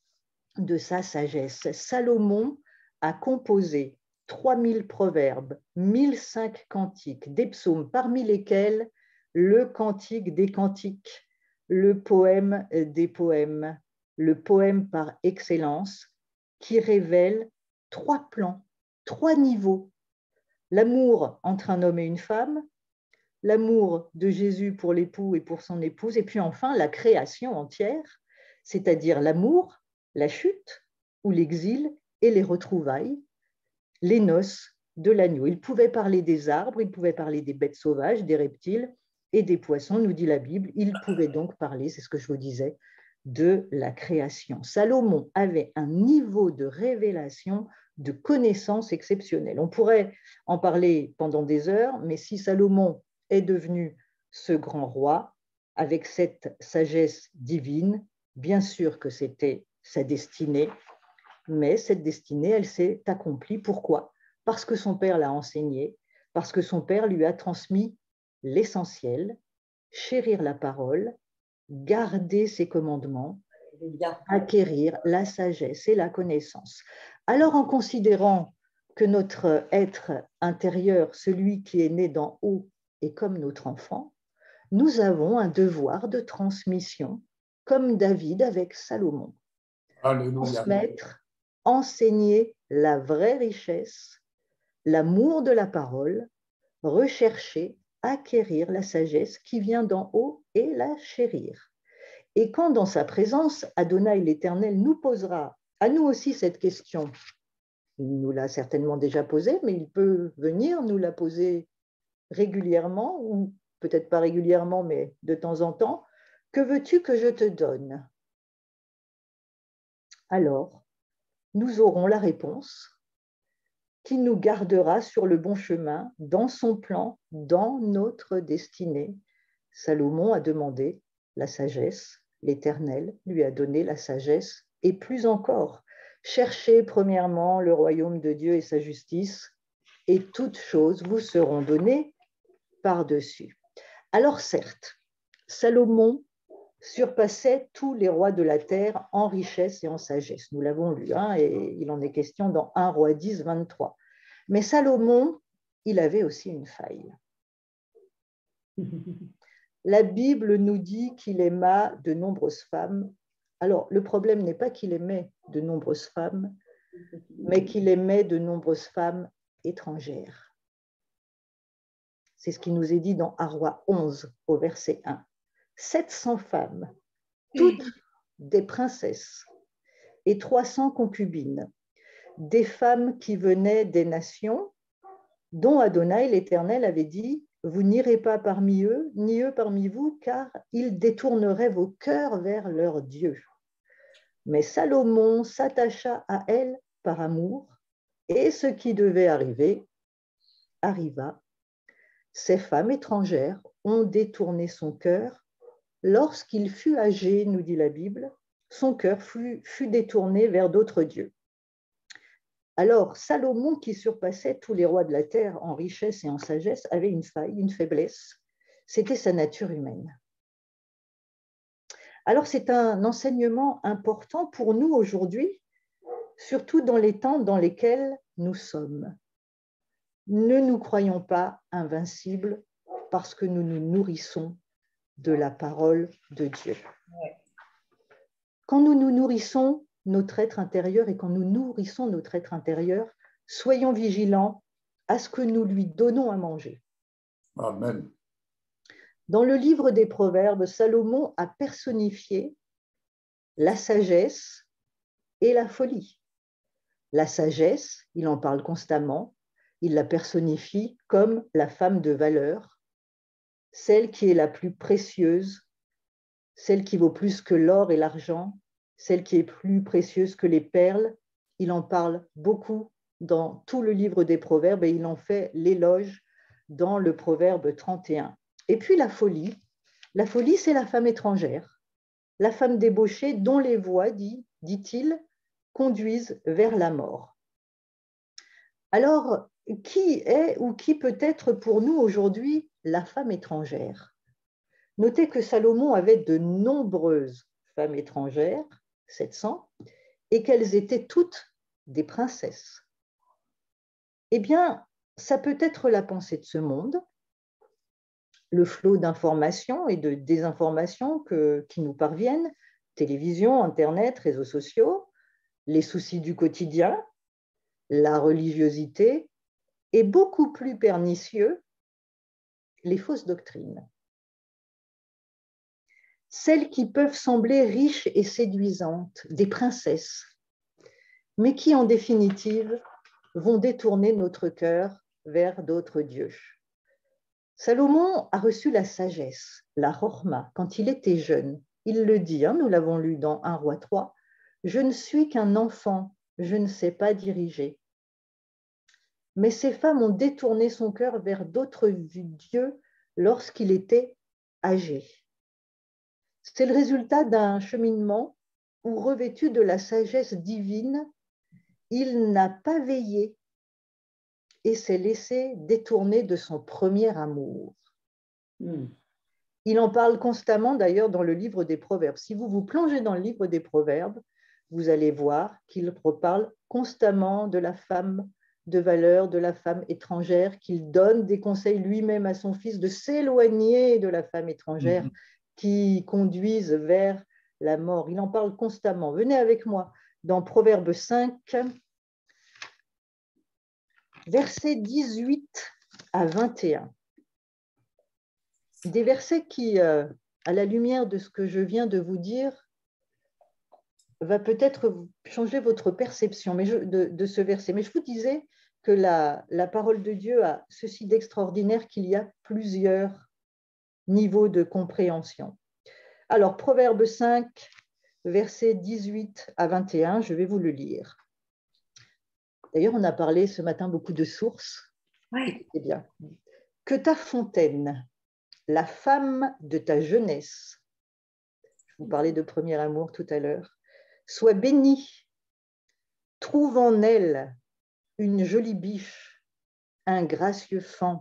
de sa sagesse. Salomon a composé 3000 proverbes, 1005 cantiques, des psaumes, parmi lesquels le cantique des cantiques, le poème des poèmes, le poème par excellence, qui révèle 3 plans, 3 niveaux. L'amour entre un homme et une femme, l'amour de Jésus pour l'époux et pour son épouse, et puis enfin la création entière, c'est-à-dire l'amour, la chute ou l'exil et les retrouvailles, les noces de l'agneau. Il pouvait parler des arbres, il pouvait parler des bêtes sauvages, des reptiles et des poissons, nous dit la Bible. Il pouvait donc parler, c'est ce que je vous disais, de la création. Salomon avait un niveau de révélation, de connaissance exceptionnelle. On pourrait en parler pendant des heures, mais si Salomon est devenu ce grand roi, avec cette sagesse divine, bien sûr que c'était sa destinée, mais cette destinée, elle s'est accomplie. Pourquoi? Parce que son père l'a enseigné, parce que son père lui a transmis l'essentiel, chérir la parole, garder ses commandements, acquérir la sagesse et la connaissance. Alors, en considérant que notre être intérieur, celui qui est né d'en haut, est comme notre enfant, nous avons un devoir de transmission, comme David avec Salomon. Alléluia. Transmettre, enseigner la vraie richesse, l'amour de la parole, rechercher, acquérir la sagesse qui vient d'en haut et la chérir. Et quand dans sa présence, Adonai l'Éternel nous posera à nous aussi cette question, il nous l'a certainement déjà posée, mais il peut venir nous la poser régulièrement, ou peut-être pas régulièrement, mais de temps en temps, que veux-tu que je te donne? Alors, nous aurons la réponse qui nous gardera sur le bon chemin, dans son plan, dans notre destinée. Salomon a demandé la sagesse, l'Éternel lui a donné la sagesse, et plus encore, cherchez premièrement le royaume de Dieu et sa justice, et toutes choses vous seront données par-dessus. Alors certes, Salomon surpassait tous les rois de la terre en richesse et en sagesse. Nous l'avons lu, hein, et il en est question dans 1 Roi 10, 23. Mais Salomon, il avait aussi une faille. La Bible nous dit qu'il aima de nombreuses femmes. Alors, le problème n'est pas qu'il aimait de nombreuses femmes, mais qu'il aimait de nombreuses femmes étrangères. C'est ce qui nous est dit dans 1 Roi 11, au verset 1. 700 femmes, toutes des princesses, et 300 concubines, des femmes qui venaient des nations, dont Adonai l'Éternel avait dit, vous n'irez pas parmi eux, ni eux parmi vous, car ils détourneraient vos cœurs vers leur Dieu. Mais Salomon s'attacha à elles par amour, et ce qui devait arriver arriva. Ces femmes étrangères ont détourné son cœur. Lorsqu'il fut âgé, nous dit la Bible, son cœur fut détourné vers d'autres dieux. Alors, Salomon, qui surpassait tous les rois de la terre en richesse et en sagesse, avait une faille, une faiblesse. C'était sa nature humaine. Alors, c'est un enseignement important pour nous aujourd'hui, surtout dans les temps dans lesquels nous sommes. Ne nous croyons pas invincibles parce que nous nous nourrissons de la parole de Dieu. Quand nous nous nourrissons notre être intérieur et quand nous nourrissons notre être intérieur, soyons vigilants à ce que nous lui donnons à manger. Amen. Dans le livre des Proverbes, Salomon a personnifié la sagesse et la folie. La sagesse, il en parle constamment, il la personnifie comme la femme de valeur, celle qui est la plus précieuse, celle qui vaut plus que l'or et l'argent, celle qui est plus précieuse que les perles. Il en parle beaucoup dans tout le livre des Proverbes et il en fait l'éloge dans le Proverbe 31. Et puis la folie, c'est la femme étrangère, la femme débauchée dont les voies, dit-il, conduisent vers la mort. Alors, qui est ou qui peut être pour nous aujourd'hui la femme étrangère? Notez que Salomon avait de nombreuses femmes étrangères, 700, et qu'elles étaient toutes des princesses. Eh bien, ça peut être la pensée de ce monde, le flot d'informations et de désinformations qui nous parviennent, télévision, Internet, réseaux sociaux, les soucis du quotidien, la religiosité, et beaucoup plus pernicieux, les fausses doctrines. Celles qui peuvent sembler riches et séduisantes, des princesses, mais qui, en définitive, vont détourner notre cœur vers d'autres dieux. Salomon a reçu la sagesse, la chorma, quand il était jeune. Il le dit, nous l'avons lu dans 1 Roi 3, « Je ne suis qu'un enfant, je ne sais pas diriger. » Mais ces femmes ont détourné son cœur vers d'autres dieux lorsqu'il était âgé. C'est le résultat d'un cheminement où, revêtu de la sagesse divine, il n'a pas veillé et s'est laissé détourner de son premier amour. Il en parle constamment d'ailleurs dans le livre des Proverbes. Si vous vous plongez dans le livre des Proverbes, vous allez voir qu'il reparle constamment de la femme de valeur, de la femme étrangère, qu'il donne des conseils lui-même à son fils de s'éloigner de la femme étrangère qui conduisent vers la mort. Il en parle constamment. Venez avec moi dans Proverbes 5, versets 18 à 21. Des versets qui, à la lumière de ce que je viens de vous dire, va peut-être changer votre perception de ce verset. Mais je vous disais que la parole de Dieu a ceci d'extraordinaire qu'il y a plusieurs niveaux de compréhension. Alors, Proverbe 5, versets 18 à 21, je vais vous le lire. D'ailleurs, on a parlé ce matin beaucoup de sources. Oui. Eh bien, que ta fontaine, la femme de ta jeunesse, je vous parlais de premier amour tout à l'heure, soit bénie, trouve en elle une jolie biche, un gracieux faon,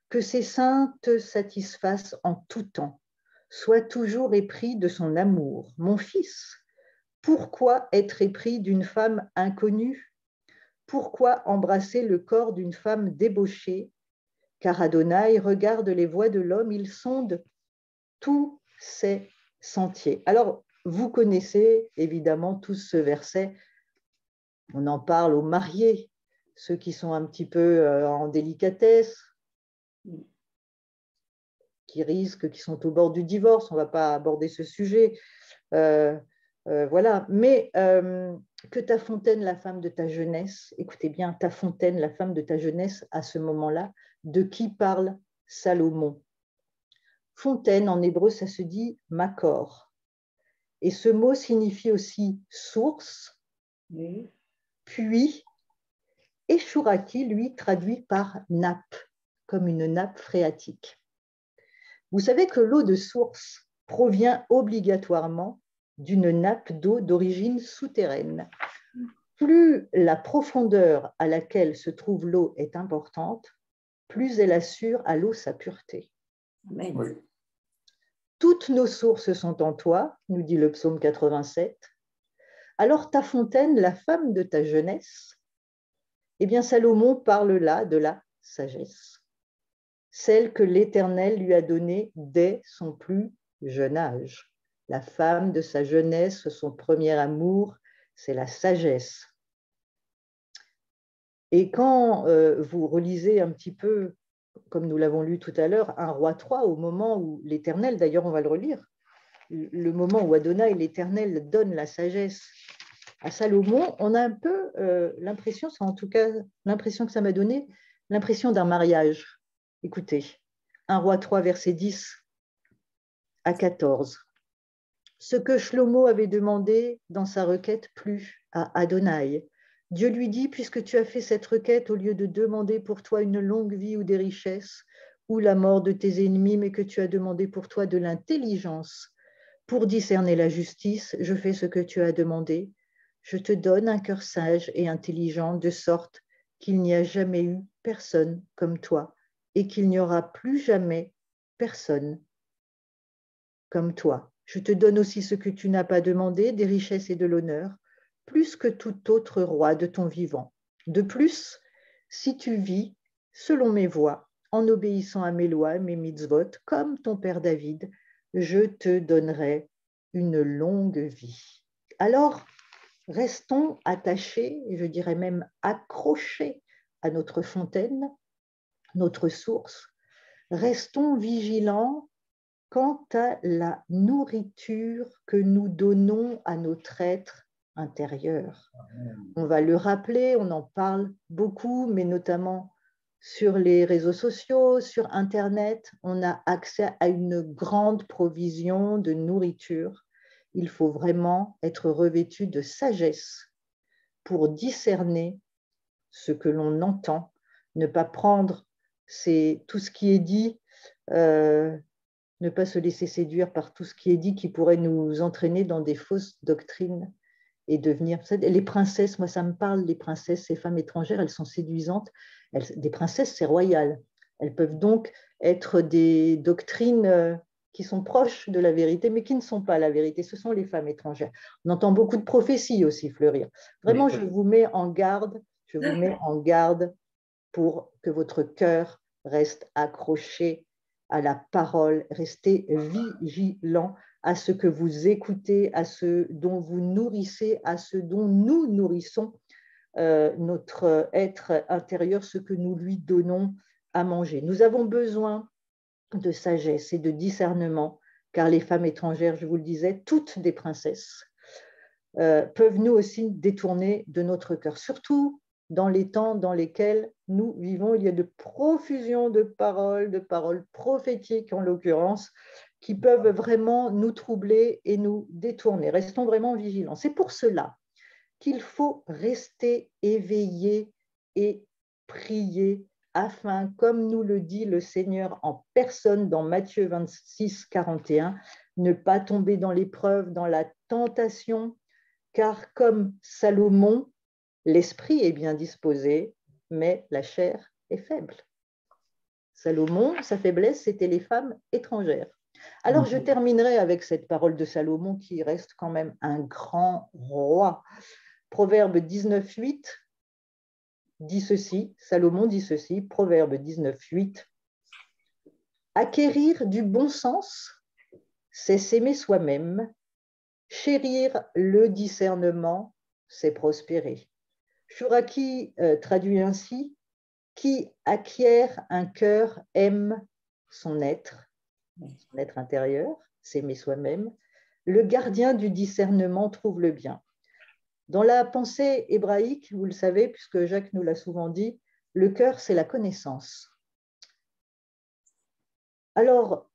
que ses seins te satisfassent en tout temps, sois toujours épris de son amour. Mon fils, pourquoi être épris d'une femme inconnue? Pourquoi embrasser le corps d'une femme débauchée? Car Adonai regarde les voies de l'homme, il sonde tous ses sentiers. Alors, vous connaissez évidemment tous ce verset. On en parle aux mariés, ceux qui sont un petit peu en délicatesse, qui risquent, qui sont au bord du divorce. On ne va pas aborder ce sujet. Voilà. Mais que ta fontaine, la femme de ta jeunesse, écoutez bien, ta fontaine, la femme de ta jeunesse, à ce moment-là, de qui parle Salomon? Fontaine, en hébreu, ça se dit makor. Et ce mot signifie aussi source, puits, et shuraki, lui, traduit par nappe, comme une nappe phréatique. Vous savez que l'eau de source provient obligatoirement d'une nappe d'eau d'origine souterraine. Plus la profondeur à laquelle se trouve l'eau est importante, plus elle assure à l'eau sa pureté. Amen. Oui. Toutes nos sources sont en toi, nous dit le psaume 87. Alors ta fontaine, la femme de ta jeunesse, eh bien Salomon parle là de la sagesse, celle que l'Éternel lui a donnée dès son plus jeune âge. La femme de sa jeunesse, son premier amour, c'est la sagesse. Et quand vous relisez un petit peu, comme nous l'avons lu tout à l'heure, 1 Roi 3, au moment où l'Éternel, d'ailleurs on va le relire, le moment où Adonai, l'Éternel, donne la sagesse à Salomon, on a un peu l'impression, c'est en tout cas l'impression que ça m'a donné, l'impression d'un mariage. Écoutez, 1 Roi 3, verset 10 à 14. Ce que Shlomo avait demandé dans sa requête plut à Adonai. Dieu lui dit, puisque tu as fait cette requête, au lieu de demander pour toi une longue vie ou des richesses, ou la mort de tes ennemis, mais que tu as demandé pour toi de l'intelligence pour discerner la justice, je fais ce que tu as demandé. Je te donne un cœur sage et intelligent, de sorte qu'il n'y a jamais eu personne comme toi et qu'il n'y aura plus jamais personne comme toi. Je te donne aussi ce que tu n'as pas demandé, des richesses et de l'honneur, plus que tout autre roi de ton vivant. De plus, si tu vis selon mes voies, en obéissant à mes lois, mes mitzvot, comme ton père David, je te donnerai une longue vie. Alors, restons attachés, et je dirais même accrochés à notre fontaine, notre source. Restons vigilants quant à la nourriture que nous donnons à notre être intérieur. On va le rappeler, on en parle beaucoup, mais notamment sur les réseaux sociaux, sur Internet, on a accès à une grande provision de nourriture. Il faut vraiment être revêtu de sagesse pour discerner ce que l'on entend, ne pas prendre tout ce qui est dit, ne pas se laisser séduire par tout ce qui est dit qui pourrait nous entraîner dans des fausses doctrines et devenir... Les princesses, moi ça me parle, les princesses, ces femmes étrangères, elles sont séduisantes. Des princesses, c'est royal. Elles peuvent donc être des doctrines qui sont proches de la vérité, mais qui ne sont pas la vérité. Ce sont les femmes étrangères. On entend beaucoup de prophéties aussi fleurir. Vraiment, je vous mets en garde, pour que votre cœur reste accroché à la parole, restez vigilant à ce que vous écoutez, à ce dont vous nourrissez, à ce dont nous nourrissons notre être intérieur, ce que nous lui donnons à manger. Nous avons besoin de sagesse et de discernement, car les femmes étrangères, je vous le disais, toutes des princesses, peuvent nous aussi détourner de notre cœur, surtout dans les temps dans lesquels nous vivons. Il y a de profusion de paroles prophétiques en l'occurrence, qui peuvent vraiment nous troubler et nous détourner. Restons vraiment vigilants. C'est pour cela qu'il faut rester éveillé et prier afin, comme nous le dit le Seigneur en personne dans Matthieu 26, 41, ne pas tomber dans l'épreuve, dans la tentation, car comme Salomon, l'esprit est bien disposé, mais la chair est faible. Salomon, sa faiblesse, c'était les femmes étrangères. Alors, je terminerai avec cette parole de Salomon qui reste quand même un grand roi. Proverbe 19, 8 dit ceci, Salomon dit ceci, Proverbe 19, 8. Acquérir du bon sens, c'est s'aimer soi-même. Chérir le discernement, c'est prospérer. Shuraki traduit ainsi, qui acquiert un cœur aime son être intérieur, s'aimer soi-même. Le gardien du discernement trouve le bien. Dans la pensée hébraïque, vous le savez, puisque Jacques nous l'a souvent dit, le cœur, c'est la connaissance. Alors,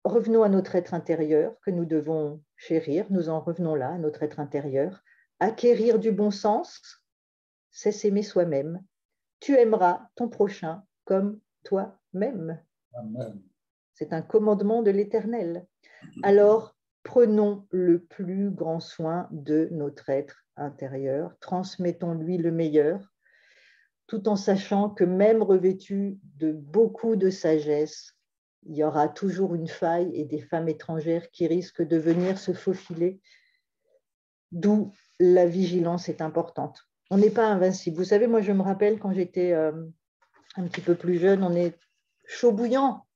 revenons à notre être intérieur que nous devons chérir. Nous en revenons là, à notre être intérieur. Acquérir du bon sens, c'est s'aimer soi-même. Tu aimeras ton prochain comme toi-même. Amen. C'est un commandement de l'Éternel. Alors, prenons le plus grand soin de notre être intérieur. Transmettons-lui le meilleur, tout en sachant que même revêtu de beaucoup de sagesse, il y aura toujours une faille et des femmes étrangères qui risquent de venir se faufiler, d'où la vigilance est importante. On n'est pas invincible. Vous savez, moi, je me rappelle quand j'étais un petit peu plus jeune, on est chaud bouillant,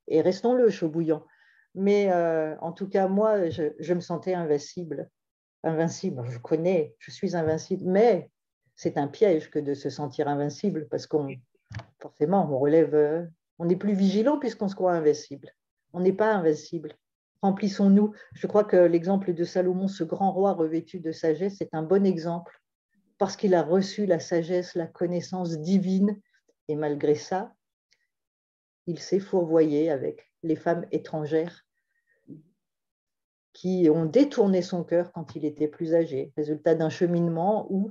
et restons-le chaud bouillant. Mais en tout cas, moi, je me sentais invincible. Invincible, je connais, je suis invincible, mais c'est un piège que de se sentir invincible, parce qu'on forcément, on relève, on est plus vigilant puisqu'on se croit invincible. On n'est pas invincible. Remplissons-nous. Je crois que l'exemple de Salomon, ce grand roi revêtu de sagesse, est un bon exemple parce qu'il a reçu la sagesse, la connaissance divine. Et malgré ça, il s'est fourvoyé avec les femmes étrangères qui ont détourné son cœur quand il était plus âgé. Résultat d'un cheminement où,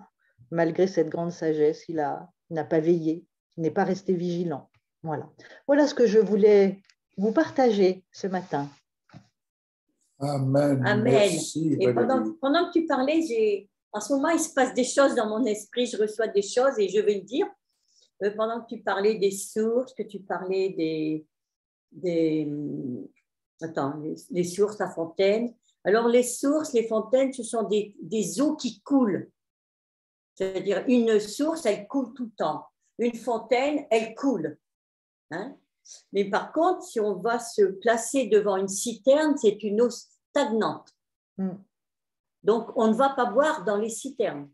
malgré cette grande sagesse, il n'a pas veillé, il n'est pas resté vigilant. Voilà. Voilà ce que je voulais vous partager ce matin. Amen. Amen. Merci, et Valérie. pendant que tu parlais, en ce moment, il se passe des choses dans mon esprit, je reçois des choses et je vais le dire. Pendant que tu parlais des sources, que tu parlais les sources, la fontaine. Alors, les sources, les fontaines, ce sont des eaux qui coulent. C'est-à-dire, une source, elle coule tout le temps. Une fontaine, elle coule. Hein? Mais par contre, si on va se placer devant une citerne, c'est une eau stagnante. Donc, on ne va pas boire dans les citernes.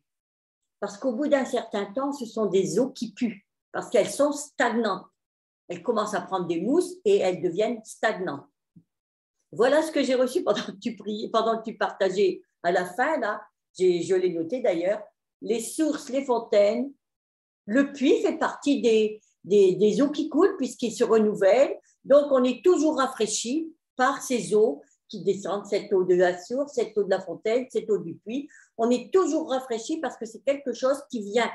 Parce qu'au bout d'un certain temps, ce sont des eaux qui puent. Parce qu'elles sont stagnantes. Elles commencent à prendre des mousses et elles deviennent stagnantes. Voilà ce que j'ai reçu pendant que tu priais, pendant que tu partageais à la fin, là. Je l'ai noté d'ailleurs. Les sources, les fontaines, le puits fait partie des eaux qui coulent puisqu'ils se renouvellent. Donc, on est toujours rafraîchi par ces eaux qui descendent, cette eau de la source, cette eau de la fontaine, cette eau du puits. On est toujours rafraîchi parce que c'est quelque chose qui vient.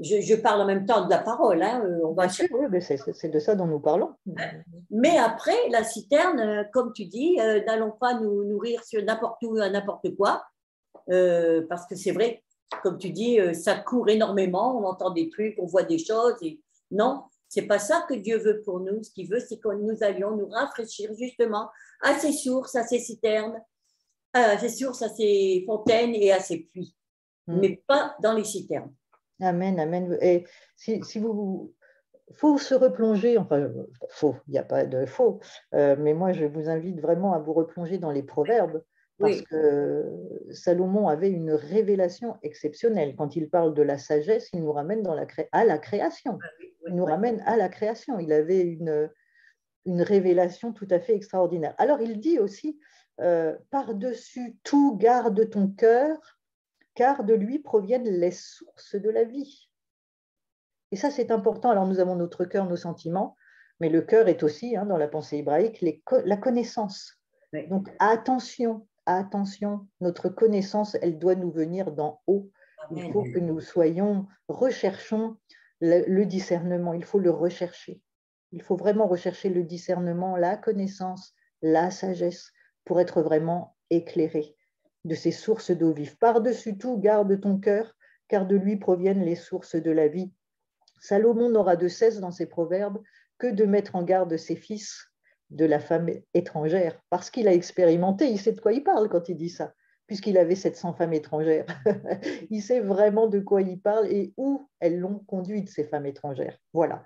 Je parle en même temps de la parole. Hein, Bien sûr, oui, mais c'est de ça dont nous parlons. Mais après, la citerne, comme tu dis, n'allons pas nous nourrir sur n'importe où, à n'importe quoi, parce que c'est vrai, comme tu dis, ça court énormément, on entend des trucs, on voit des choses. Et non, c'est pas ça que Dieu veut pour nous. Ce qu'il veut, c'est que nous allions nous rafraîchir justement à ces sources, à ces citernes, à ces sources, à ces fontaines et à ces puits, mais pas dans les citernes. Amen, amen. Et si vous... faut se replonger, enfin, il n'y a pas de faux, mais moi, je vous invite vraiment à vous replonger dans les proverbes, parce que Salomon avait une révélation exceptionnelle. Quand il parle de la sagesse, il nous ramène à la création. Il nous ramène à la création. Il avait une révélation tout à fait extraordinaire. Alors, il dit aussi, par-dessus tout, garde ton cœur, car de lui proviennent les sources de la vie. Et ça, c'est important. Alors, nous avons notre cœur, nos sentiments, mais le cœur est aussi, dans la pensée hébraïque, la connaissance. Oui. Donc, attention, notre connaissance, elle doit nous venir d'en haut. Amen. Il faut que nous recherchons le discernement, il faut le rechercher. Il faut vraiment rechercher le discernement, la connaissance, la sagesse, pour être vraiment éclairé de ces sources d'eau vive. Par-dessus tout, garde ton cœur, car de lui proviennent les sources de la vie. Salomon n'aura de cesse dans ses proverbes que de mettre en garde ses fils de la femme étrangère, parce qu'il a expérimenté, il sait de quoi il parle quand il dit ça, puisqu'il avait 700 femmes étrangères. Il sait vraiment de quoi il parle et où elles l'ont conduite, ces femmes étrangères. Voilà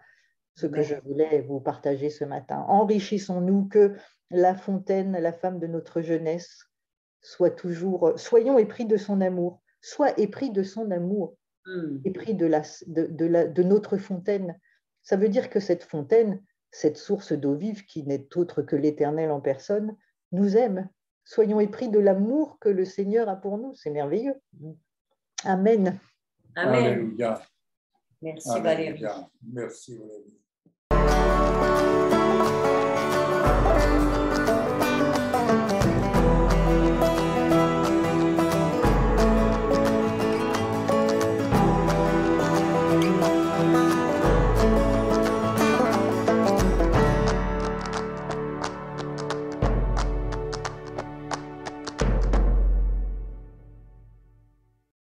ce que je voulais vous partager ce matin. Enrichissons-nous, que la fontaine, la femme de notre jeunesse, soyons épris de son amour, sois épris de son amour, épris de notre fontaine. Ça veut dire que cette fontaine, cette source d'eau vive qui n'est autre que l'Éternel en personne, nous aime. Soyons épris de l'amour que le Seigneur a pour nous. C'est merveilleux. Amen. Amen. Alléluia. Merci Alléluia. Valérie. Merci Valérie.